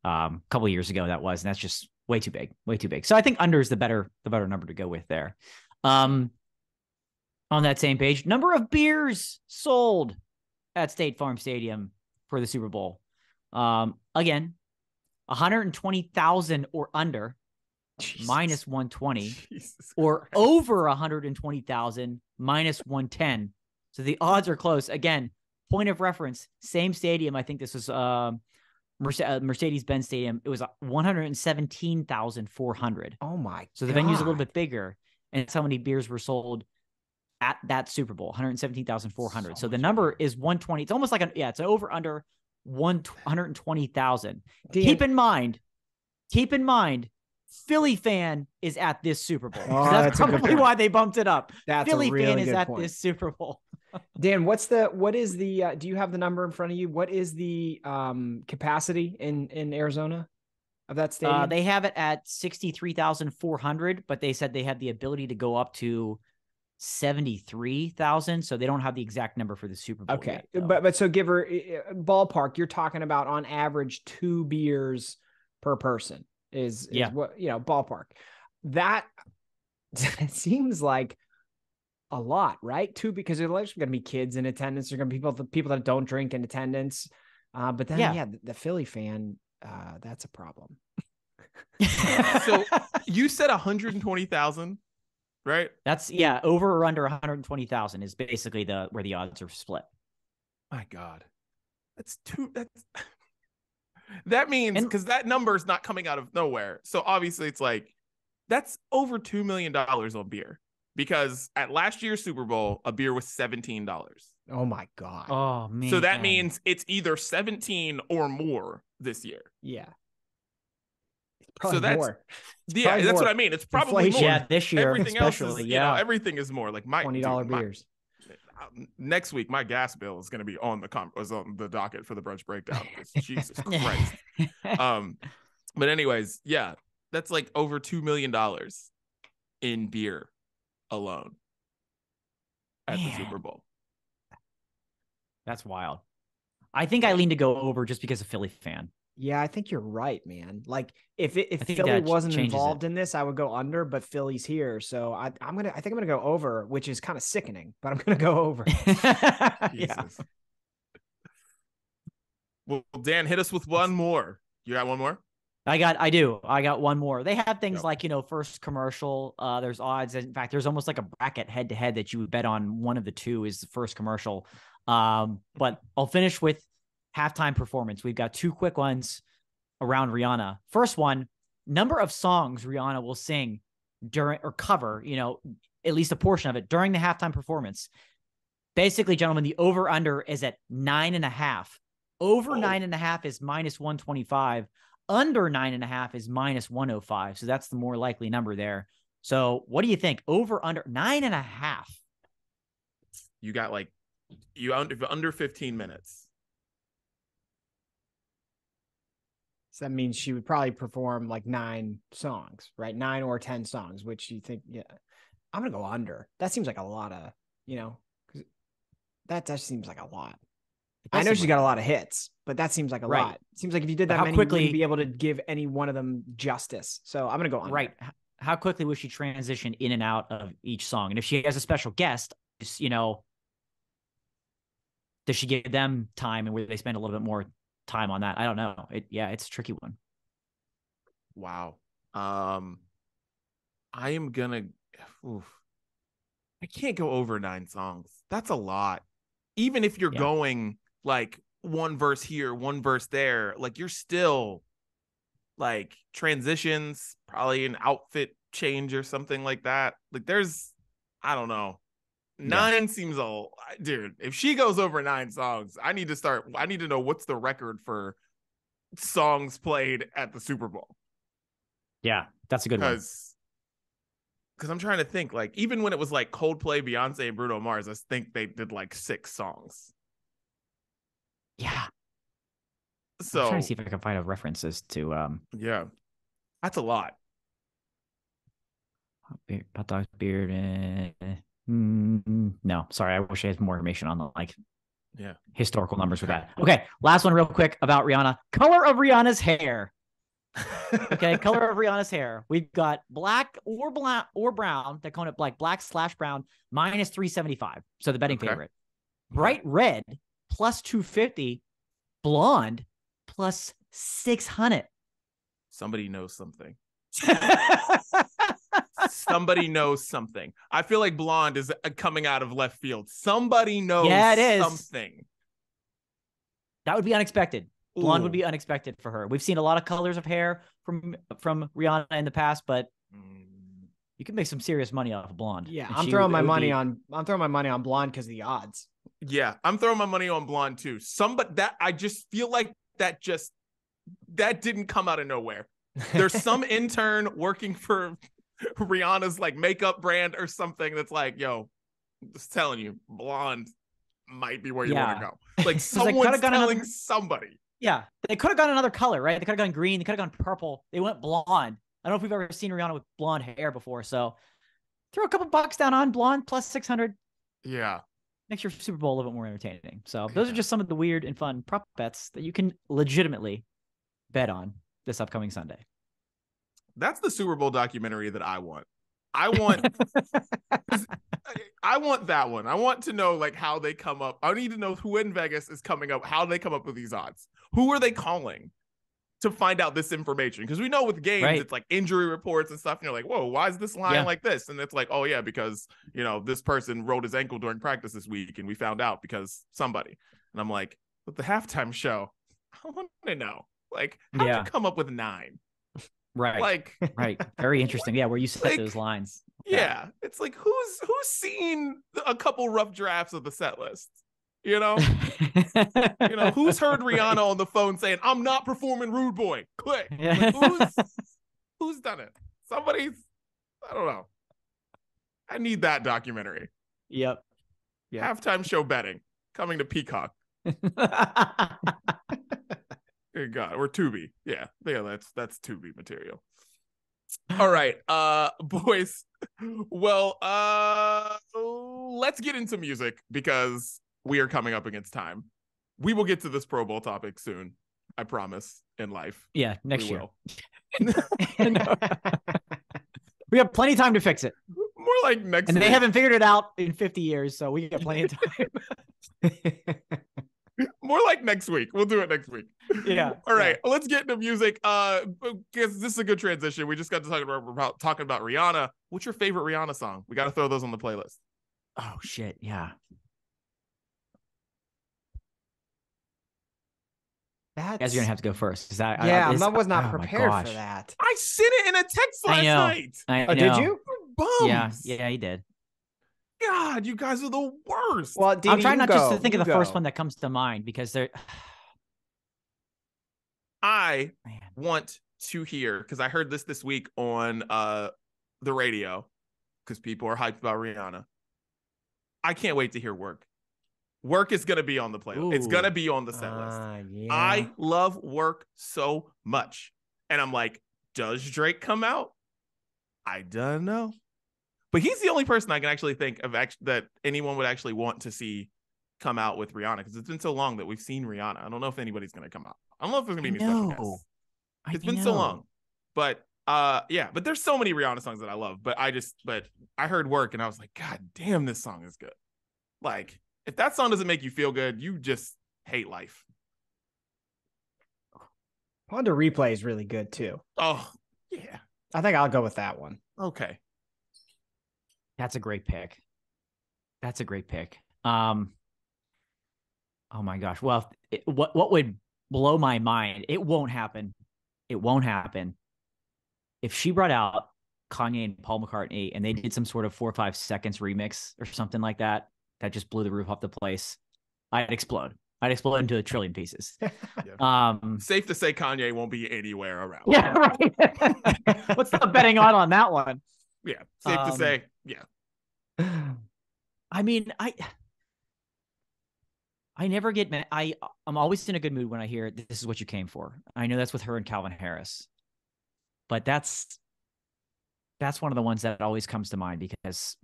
a couple of years ago that was, and that's just way too big. So I think under is the better number to go with there. On that same page, number of beers sold at State Farm Stadium for the Super Bowl. Again, 120,000 or under, minus 120, or over 120,000, minus 110. So the odds are close. Again, point of reference, same stadium. I think this was Mercedes-Benz Stadium. It was 117,400. Oh my! So the venue's a little bit bigger, and how many beers were sold at that Super Bowl? 117,400. So the number is 120. It's almost like it's an over under 120,000. Keep in mind, Philly fan is at this Super Bowl. Oh, that's probably why they bumped it up. That's Philly a really fan is good at point. this Super Bowl. Dan, what is the do you have the number in front of you? What is the capacity in Arizona of that stadium? They have it at 63,400, but they said they have the ability to go up to 73,000. So they don't have the exact number for the Super Bowl. Okay. Yet, but so give her ballpark, you're talking about on average 2 beers per person is what, ballpark. That seems like a lot, right? 2, because there's going to be kids in attendance. There's going to be people that don't drink in attendance. But then, the Philly fan, that's a problem. So you said 120,000, right? That's over or under 120,000 is basically where the odds are split. My God, that means because that number is not coming out of nowhere. So obviously it's like that's over $2 million on beer. Because at last year's Super Bowl, a beer was $17. Oh my God. Oh man. So that means it's either 17 or more this year. Yeah. So that's more. That's more. What I mean. It's probably inflation. more. Yeah, this year everything especially. Else is, everything is more. Like my $20 beers. Next week, my gas bill is going to be on the docket for the brunch breakdown. Jesus Christ. But anyways, that's like over $2 million in beer alone at the Super Bowl. That's wild. I think I lean to go over just because of Philly fan. Yeah, I think you're right, man. Like if Philly wasn't involved in this, I would go under, but Philly's here. So I think I'm gonna go over, which is kind of sickening, but I'm gonna go over. Yeah. Well, Dan, hit us with one more. You got one more? I got one more. They have things like, first commercial. There's odds. In fact, there's almost like a bracket head to head that you would bet on one of the two is the first commercial. But I'll finish with halftime performance. We've got 2 quick ones around Rihanna. First one, number of songs Rihanna will sing during or cover, at least a portion of it during the halftime performance. Basically, gentlemen, the over under is at 9.5. Over 9.5 is minus 125. Under 9.5 is minus 105. So that's the more likely number there. So what do you think? Over, under 9.5. You got under 15 minutes. So that means she would probably perform like 9 songs, right? 9 or 10 songs, which you think, I'm going to go under. That seems like a lot of, that just seems like a lot. I know she's got a lot of hits, but that seems like a lot. It seems like if you did that many, you wouldn't be able to give any one of them justice. So I'm going to go under. Right. How quickly would she transition in and out of each song? And if she has a special guest, does she give them time and where they spend a little bit more time on that? I don't know. It's a tricky one. Wow. I am going to, I can't go over 9 songs. That's a lot. Even if you're going like one verse here, one verse there, like you're still like transitions, probably an outfit change or something like that. Like I don't know. 9 seems dude, if she goes over 9 songs, I need to know what's the record for songs played at the Super Bowl. Yeah, that's a good one. Because I'm trying to think, like, even when it was like Coldplay, Beyonce, and Bruno Mars, I think they did like 6 songs. Yeah. So I'm trying to see if I can find a references to that's a lot. Hot dog beard. No, sorry. I wish I had more information on the historical numbers with that. Okay, last one real quick about Rihanna. Color of Rihanna's hair. Okay, color of Rihanna's hair. We've got black or brown. They're calling it black/brown minus 375. So the betting favorite. Bright red plus 250. Blonde plus 600. Somebody knows something. Somebody knows something. I feel like Blonde is coming out of left field. Somebody knows something. That would be unexpected. Blonde would be unexpected for her. We've seen a lot of colors of hair from Rihanna in the past, but you can make some serious money off of Blonde. Yeah, I'm throwing my money on Blonde because of the odds. Yeah, I'm throwing my money on Blonde too. I just feel like that didn't come out of nowhere. There's some intern working for Rihanna's like makeup brand or something that's like, yo, just telling you, Blonde might be where you want to go. Like someone's telling somebody. Yeah, they could have gone another color, right? They could have gone green. They could have gone purple. They went blonde. I don't know if we've ever seen Rihanna with blonde hair before. So throw a couple bucks down on Blonde plus 600. Yeah. Makes your Super Bowl a little bit more entertaining. So those are just some of the weird and fun prop bets that you can legitimately bet on this upcoming Sunday. That's the Super Bowl documentary that I want. I want that one. I want to know like how they come up. I need to know who in Vegas is coming up, how they come up with these odds. Who are they calling to find out this information? Because we know with games, it's like injury reports and stuff. And you're like, whoa, why is this line like this? And it's like, oh yeah, because this person rolled his ankle during practice this week and we found out because somebody. And I'm like, but the halftime show, I want to know. Like, how'd you come up with 9? Right. Like, right. Very interesting. Yeah. Where you set those lines. Yeah. It's like, who's seen a couple rough drafts of the set list? Who's heard Rihanna on the phone saying, I'm not performing Rude Boy. Click. Like, who's done it? Somebody's, I don't know. I need that documentary. Yep. Halftime show betting coming to Peacock. Good God, or Tubi. Yeah, that's Tubi material. All right, boys. Well, let's get into music because we are coming up against time. We will get to this Pro Bowl topic soon. I promise. In life. Yeah, next year. We have plenty of time to fix it. More like next week. And they haven't figured it out in 50 years, so we got plenty of time. More like next week. We'll do it next week. Yeah. All right. Let's get into music. Because this is a good transition. We just got to talking about Rihanna. What's your favorite Rihanna song? We got to throw those on the playlist. Oh shit. Yeah. Guys, you're gonna have to go first. I was not prepared for that. I sent it in a text last night. I know. Did you? Bums. Yeah, he did. God, you guys are the worst. Well, I'm trying not just to think of the first one that comes to mind because they're. I want to hear, because I heard this week on the radio, because people are hyped about Rihanna. I can't wait to hear Work. Work is going to be on the playlist. It's going to be on the set list. Yeah. I love Work so much. And I'm like, does Drake come out? I don't know. But he's the only person I can actually think of that anyone would actually want to see come out with Rihanna, because it's been so long that we've seen Rihanna. I don't know if anybody's going to come out. I don't know if there's going to be any special guests. It's been so long. But but there's so many Rihanna songs that I love. But I heard Work and I was like, God damn, this song is good. Like, if that song doesn't make you feel good, you just hate life. Honda Replay is really good too. Oh, yeah. I think I'll go with that one. Okay. That's a great pick. Oh my gosh. Well, what would blow my mind? It won't happen. If she brought out Kanye and Paul McCartney and they did some sort of 4 or 5 seconds remix or something like that just blew the roof off the place, I'd explode into a trillion pieces. Yeah. Safe to say Kanye won't be anywhere around. Yeah, right. What's the betting on that one? Yeah, safe to say, yeah. I mean, I never get mad. I'm always in a good mood when I hear this is what you came for. I know that's with her and Calvin Harris, but that's one of the ones that always comes to mind because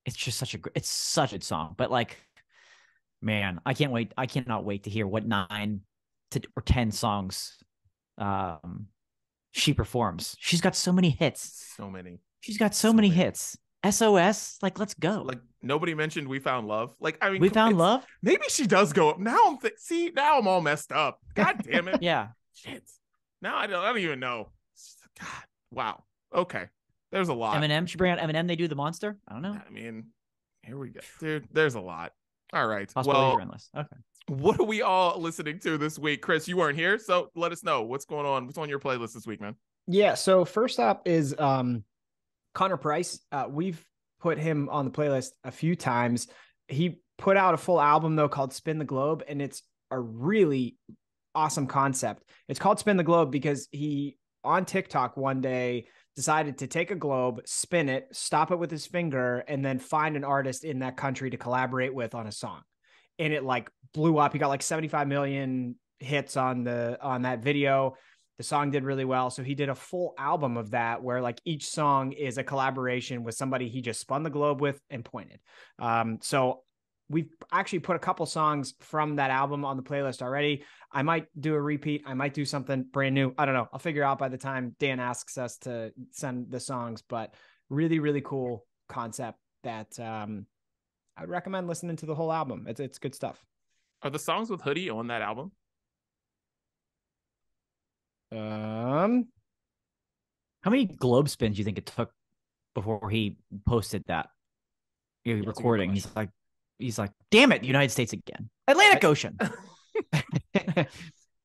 it's just it's such a good song. But like, man, I cannot wait to hear what 9 or 10 songs she performs. She's got so many hits. So many. She's got so many hits. SOS, like, let's go. Like, nobody mentioned We Found Love. Like, I mean, We Found Love. Maybe she does go up. Now now I'm all messed up. God damn it. Yeah. Shit. Now I don't even know. God. Wow. Okay. There's a lot. Eminem. She bring out Eminem. They do the monster. I don't know. I mean, here we go, dude. There's a lot. All right. Possibilities are endless. Okay. What are we all listening to this week? Chris, you weren't here, so let us know what's going on. What's on your playlist this week, man? Yeah. So first up is Connor Price. We've put him on the playlist a few times. He put out a full album though called Spin the Globe, and it's a really awesome concept. It's called Spin the Globe because he on TikTok one day decided to take a globe, spin it, stop it with his finger, and then find an artist in that country to collaborate with on a song. And it like blew up. He got like 75 million hits on that video. The song did really well. So he did a full album of that where like each song is a collaboration with somebody he just spun the globe with and pointed. So we've actually put a couple songs from that album on the playlist already. I might do a repeat. I might do something brand new. I don't know. I'll figure out by the time Dan asks us to send the songs, but really, really cool concept that I would recommend listening to the whole album. It's good stuff. Are the songs with Hoodie on that album? How many globe spins do you think it took before he posted that? Recording. He's like, damn it, United States again. Atlantic Ocean.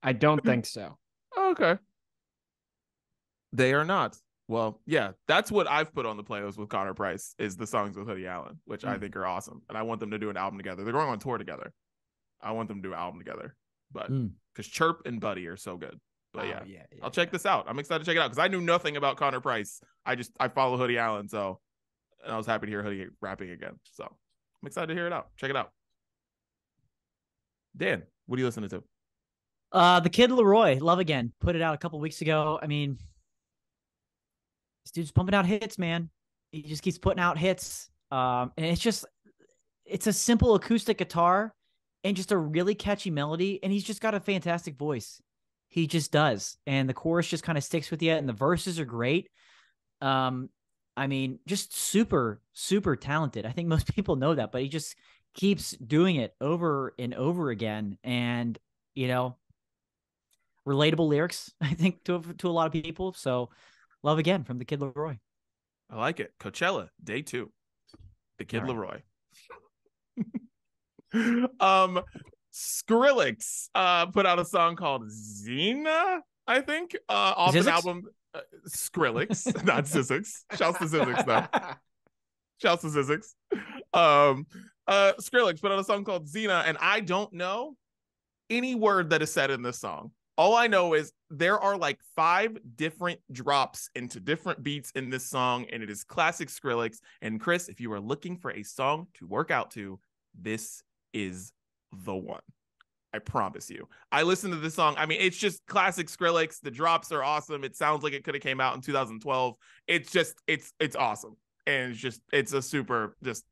I don't think so. Okay. They are not. Well, yeah, that's what I've put on the playlist with Connor Price is the songs with Hoodie Allen, which I think are awesome. And I want them to do an album together. They're going on tour together. I want them to do an album together. But because Chirp and Buddy are so good. But yeah, I'll check this out. I'm excited to check it out because I knew nothing about Connor Price. I follow Hoodie Allen, and I was happy to hear Hoodie rapping again. So I'm excited to hear it out. Check it out. Dan, what are you listening to? The Kid Leroy, Love Again, put it out a couple weeks ago. I mean, this dude's pumping out hits, man. He just keeps putting out hits. And it's a simple acoustic guitar and just a really catchy melody. And he's just got a fantastic voice. He just does. And the chorus just kind of sticks with you. And the verses are great. I mean, just super, super talented. I think most people know that, but he just keeps doing it over and over again. And, relatable lyrics, I think, to a lot of people. So Love Again from the Kid Leroy. I like it. Coachella, day 2. The Kid Leroy. Skrillex put out a song called Xena, I think, off an album. Skrillex, not Sizzix. Shouts to Sizzix, though. Shouts to Sizzix. Skrillex put out a song called Xena, and I don't know any word that is said in this song. All I know is there are like 5 different drops into different beats in this song, and it is classic Skrillex. And Chris, if you are looking for a song to work out to, this is the one. I promise you. I listened to this song. I mean, it's just classic Skrillex. The drops are awesome. It sounds like it could have came out in 2012. It's just, it's awesome. And it's a super, just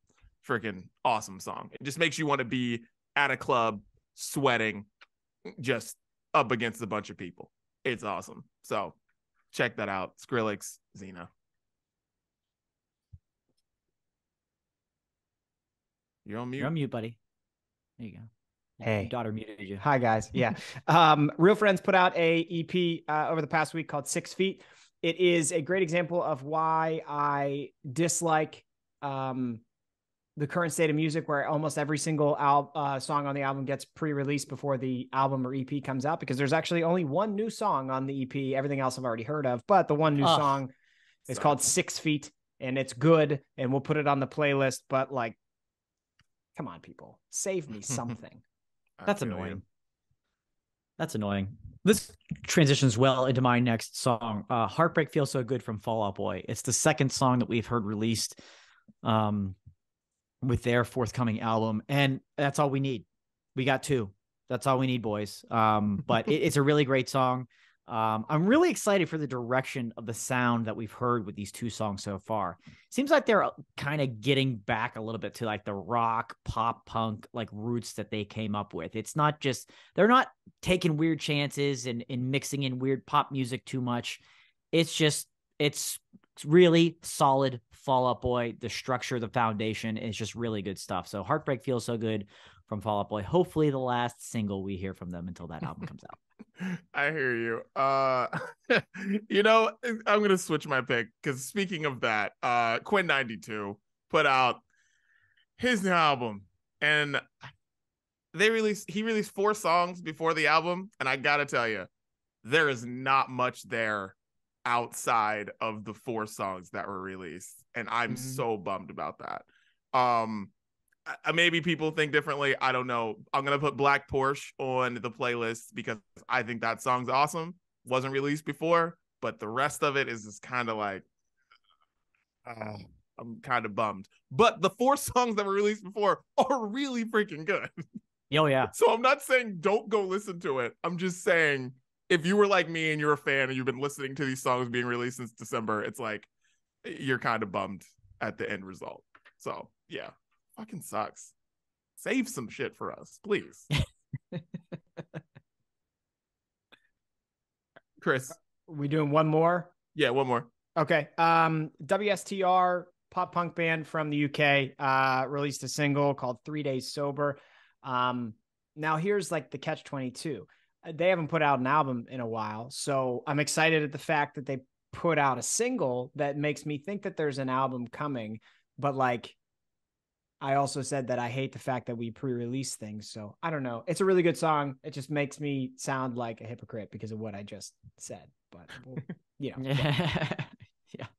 freaking awesome song. It just makes you want to be at a club sweating, just up against a bunch of people. It's awesome. So check that out. Skrillex, Xena. You're on mute. You're on mute, buddy. There you go. Hey, your daughter muted you. Hi guys. Yeah. Real Friends put out a EP over the past week called 6 Feet. It is a great example of why I dislike the current state of music, where almost every single song on the album gets pre-released before the album or EP comes out, because there's actually only one new song on the EP. Everything else I've already heard of, but the one new song is called 6 Feet, and it's good, and we'll put it on the playlist. But like, come on, people, save me something. That's annoying. That's annoying. This transitions well into my next song. Heartbreak Feels So Good from Fall Out Boy. It's the second song that we've heard released with their forthcoming album. And that's all we need. We got 2. That's all we need, boys. But it's a really great song. I'm really excited for the direction of the sound that we've heard with these 2 songs so far. Seems like they're kind of getting back a little bit to like the rock, pop, punk, like roots that they came up with. It's not just, they're not taking weird chances and mixing in weird pop music too much. It's just, it's really solid Fall Out Boy. The structure, the foundation is just really good stuff. So Heartbreak Feels So Good from Fall Out Boy. Hopefully the last single we hear from them until that album comes out. I hear you. You know, I'm gonna switch my pick because speaking of that, Quinn 92 put out his new album, and he released 4 songs before the album, and I gotta tell you, there is not much there outside of the 4 songs that were released, and I'm so bummed about that. Maybe people think differently. I don't know. I'm gonna put Black Porsche on the playlist because I think that song's awesome. Wasn't released before, but the rest of it is just kind of like, I'm kind of bummed. But the 4 songs that were released before are really freaking good. Oh yeah. So I'm not saying don't go listen to it. I'm just saying if you were like me and you're a fan and you've been listening to these songs being released since December, it's like you're kind of bummed at the end result. So yeah. Fucking sucks. Save some shit for us, please. Chris, we doing one more? Yeah, one more. Okay. WSTR, pop punk band from the UK, released a single called 3 Days Sober. Now here's like the catch 22. They haven't put out an album in a while, so I'm excited at the fact that they put out a single that makes me think that there's an album coming, but like, I also said that I hate the fact that we pre-release things. So I don't know. It's a really good song. It just makes me sound like a hypocrite because of what I just said. But, you know. Yeah.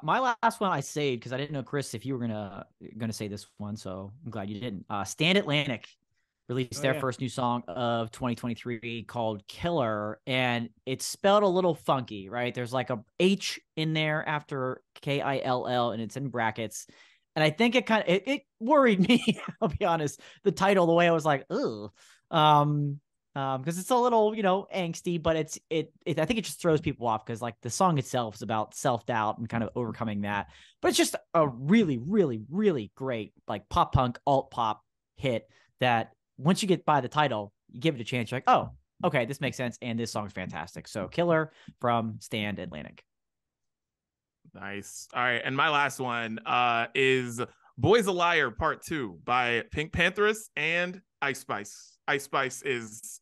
My last one I saved because I didn't know, Chris, if you were gonna say this one. So I'm glad you didn't. Stand Atlantic released their first new song of 2023 called Killer, and it's spelled a little funky, right? There's like a H in there after Kill, and it's in brackets. And I think it worried me, I'll be honest, the title, the way I was like, ugh. Because it's a little, angsty, but I think it just throws people off because like the song itself is about self-doubt and kind of overcoming that. But it's just a really, really, really great like pop punk, alt pop hit that once you get by the title, you give it a chance. You're like, oh, okay, this makes sense. And this song's fantastic. So Killer from Stand Atlantic. Nice. All right. And my last one is Boy's a Liar Part 2 by Pink Pantheress and Ice Spice. Ice Spice is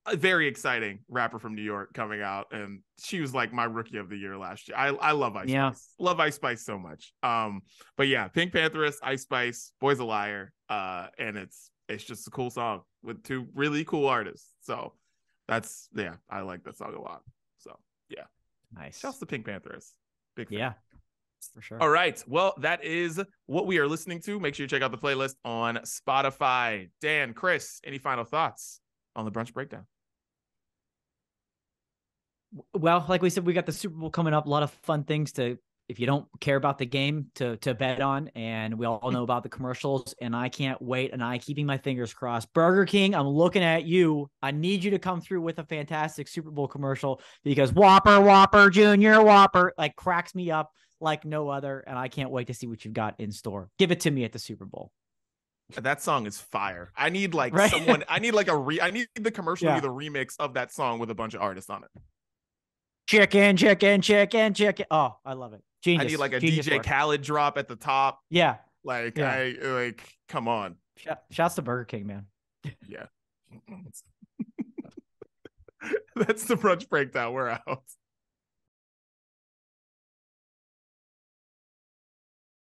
a very exciting rapper from New York coming out, and she was like my rookie of the year last year. I love Ice Spice. Love Ice Spice so much. But yeah, Pink Pantheress, Ice Spice, Boy's a Liar, and it's just a cool song with 2 really cool artists. So I like that song a lot. So yeah, nice. Shouts to Pink Pantheress. Big fan. Yeah, for sure. All right. Well, that is what we are listening to. Make sure you check out the playlist on Spotify. Dan, Chris, any final thoughts on the Brunch Breakdown? Well, like we said, we got the Super Bowl coming up. A lot of fun things if you don't care about the game, to bet on. And we all know about the commercials. And I can't wait. And I keeping my fingers crossed. Burger King, I'm looking at you. I need you to come through with a fantastic Super Bowl commercial because Whopper, Junior, Whopper, like cracks me up like no other. And I can't wait to see what you've got in store. Give it to me at the Super Bowl. That song is fire. I need like right? someone, I need like I need the commercial to be the remix of that song with a bunch of artists on it. Chicken. Oh, I love it. Genius. I need like a DJ Khaled drop at the top. Yeah. Like, come on. Shouts to Burger King, man. Yeah. That's the Brunch Breakdown. We're out.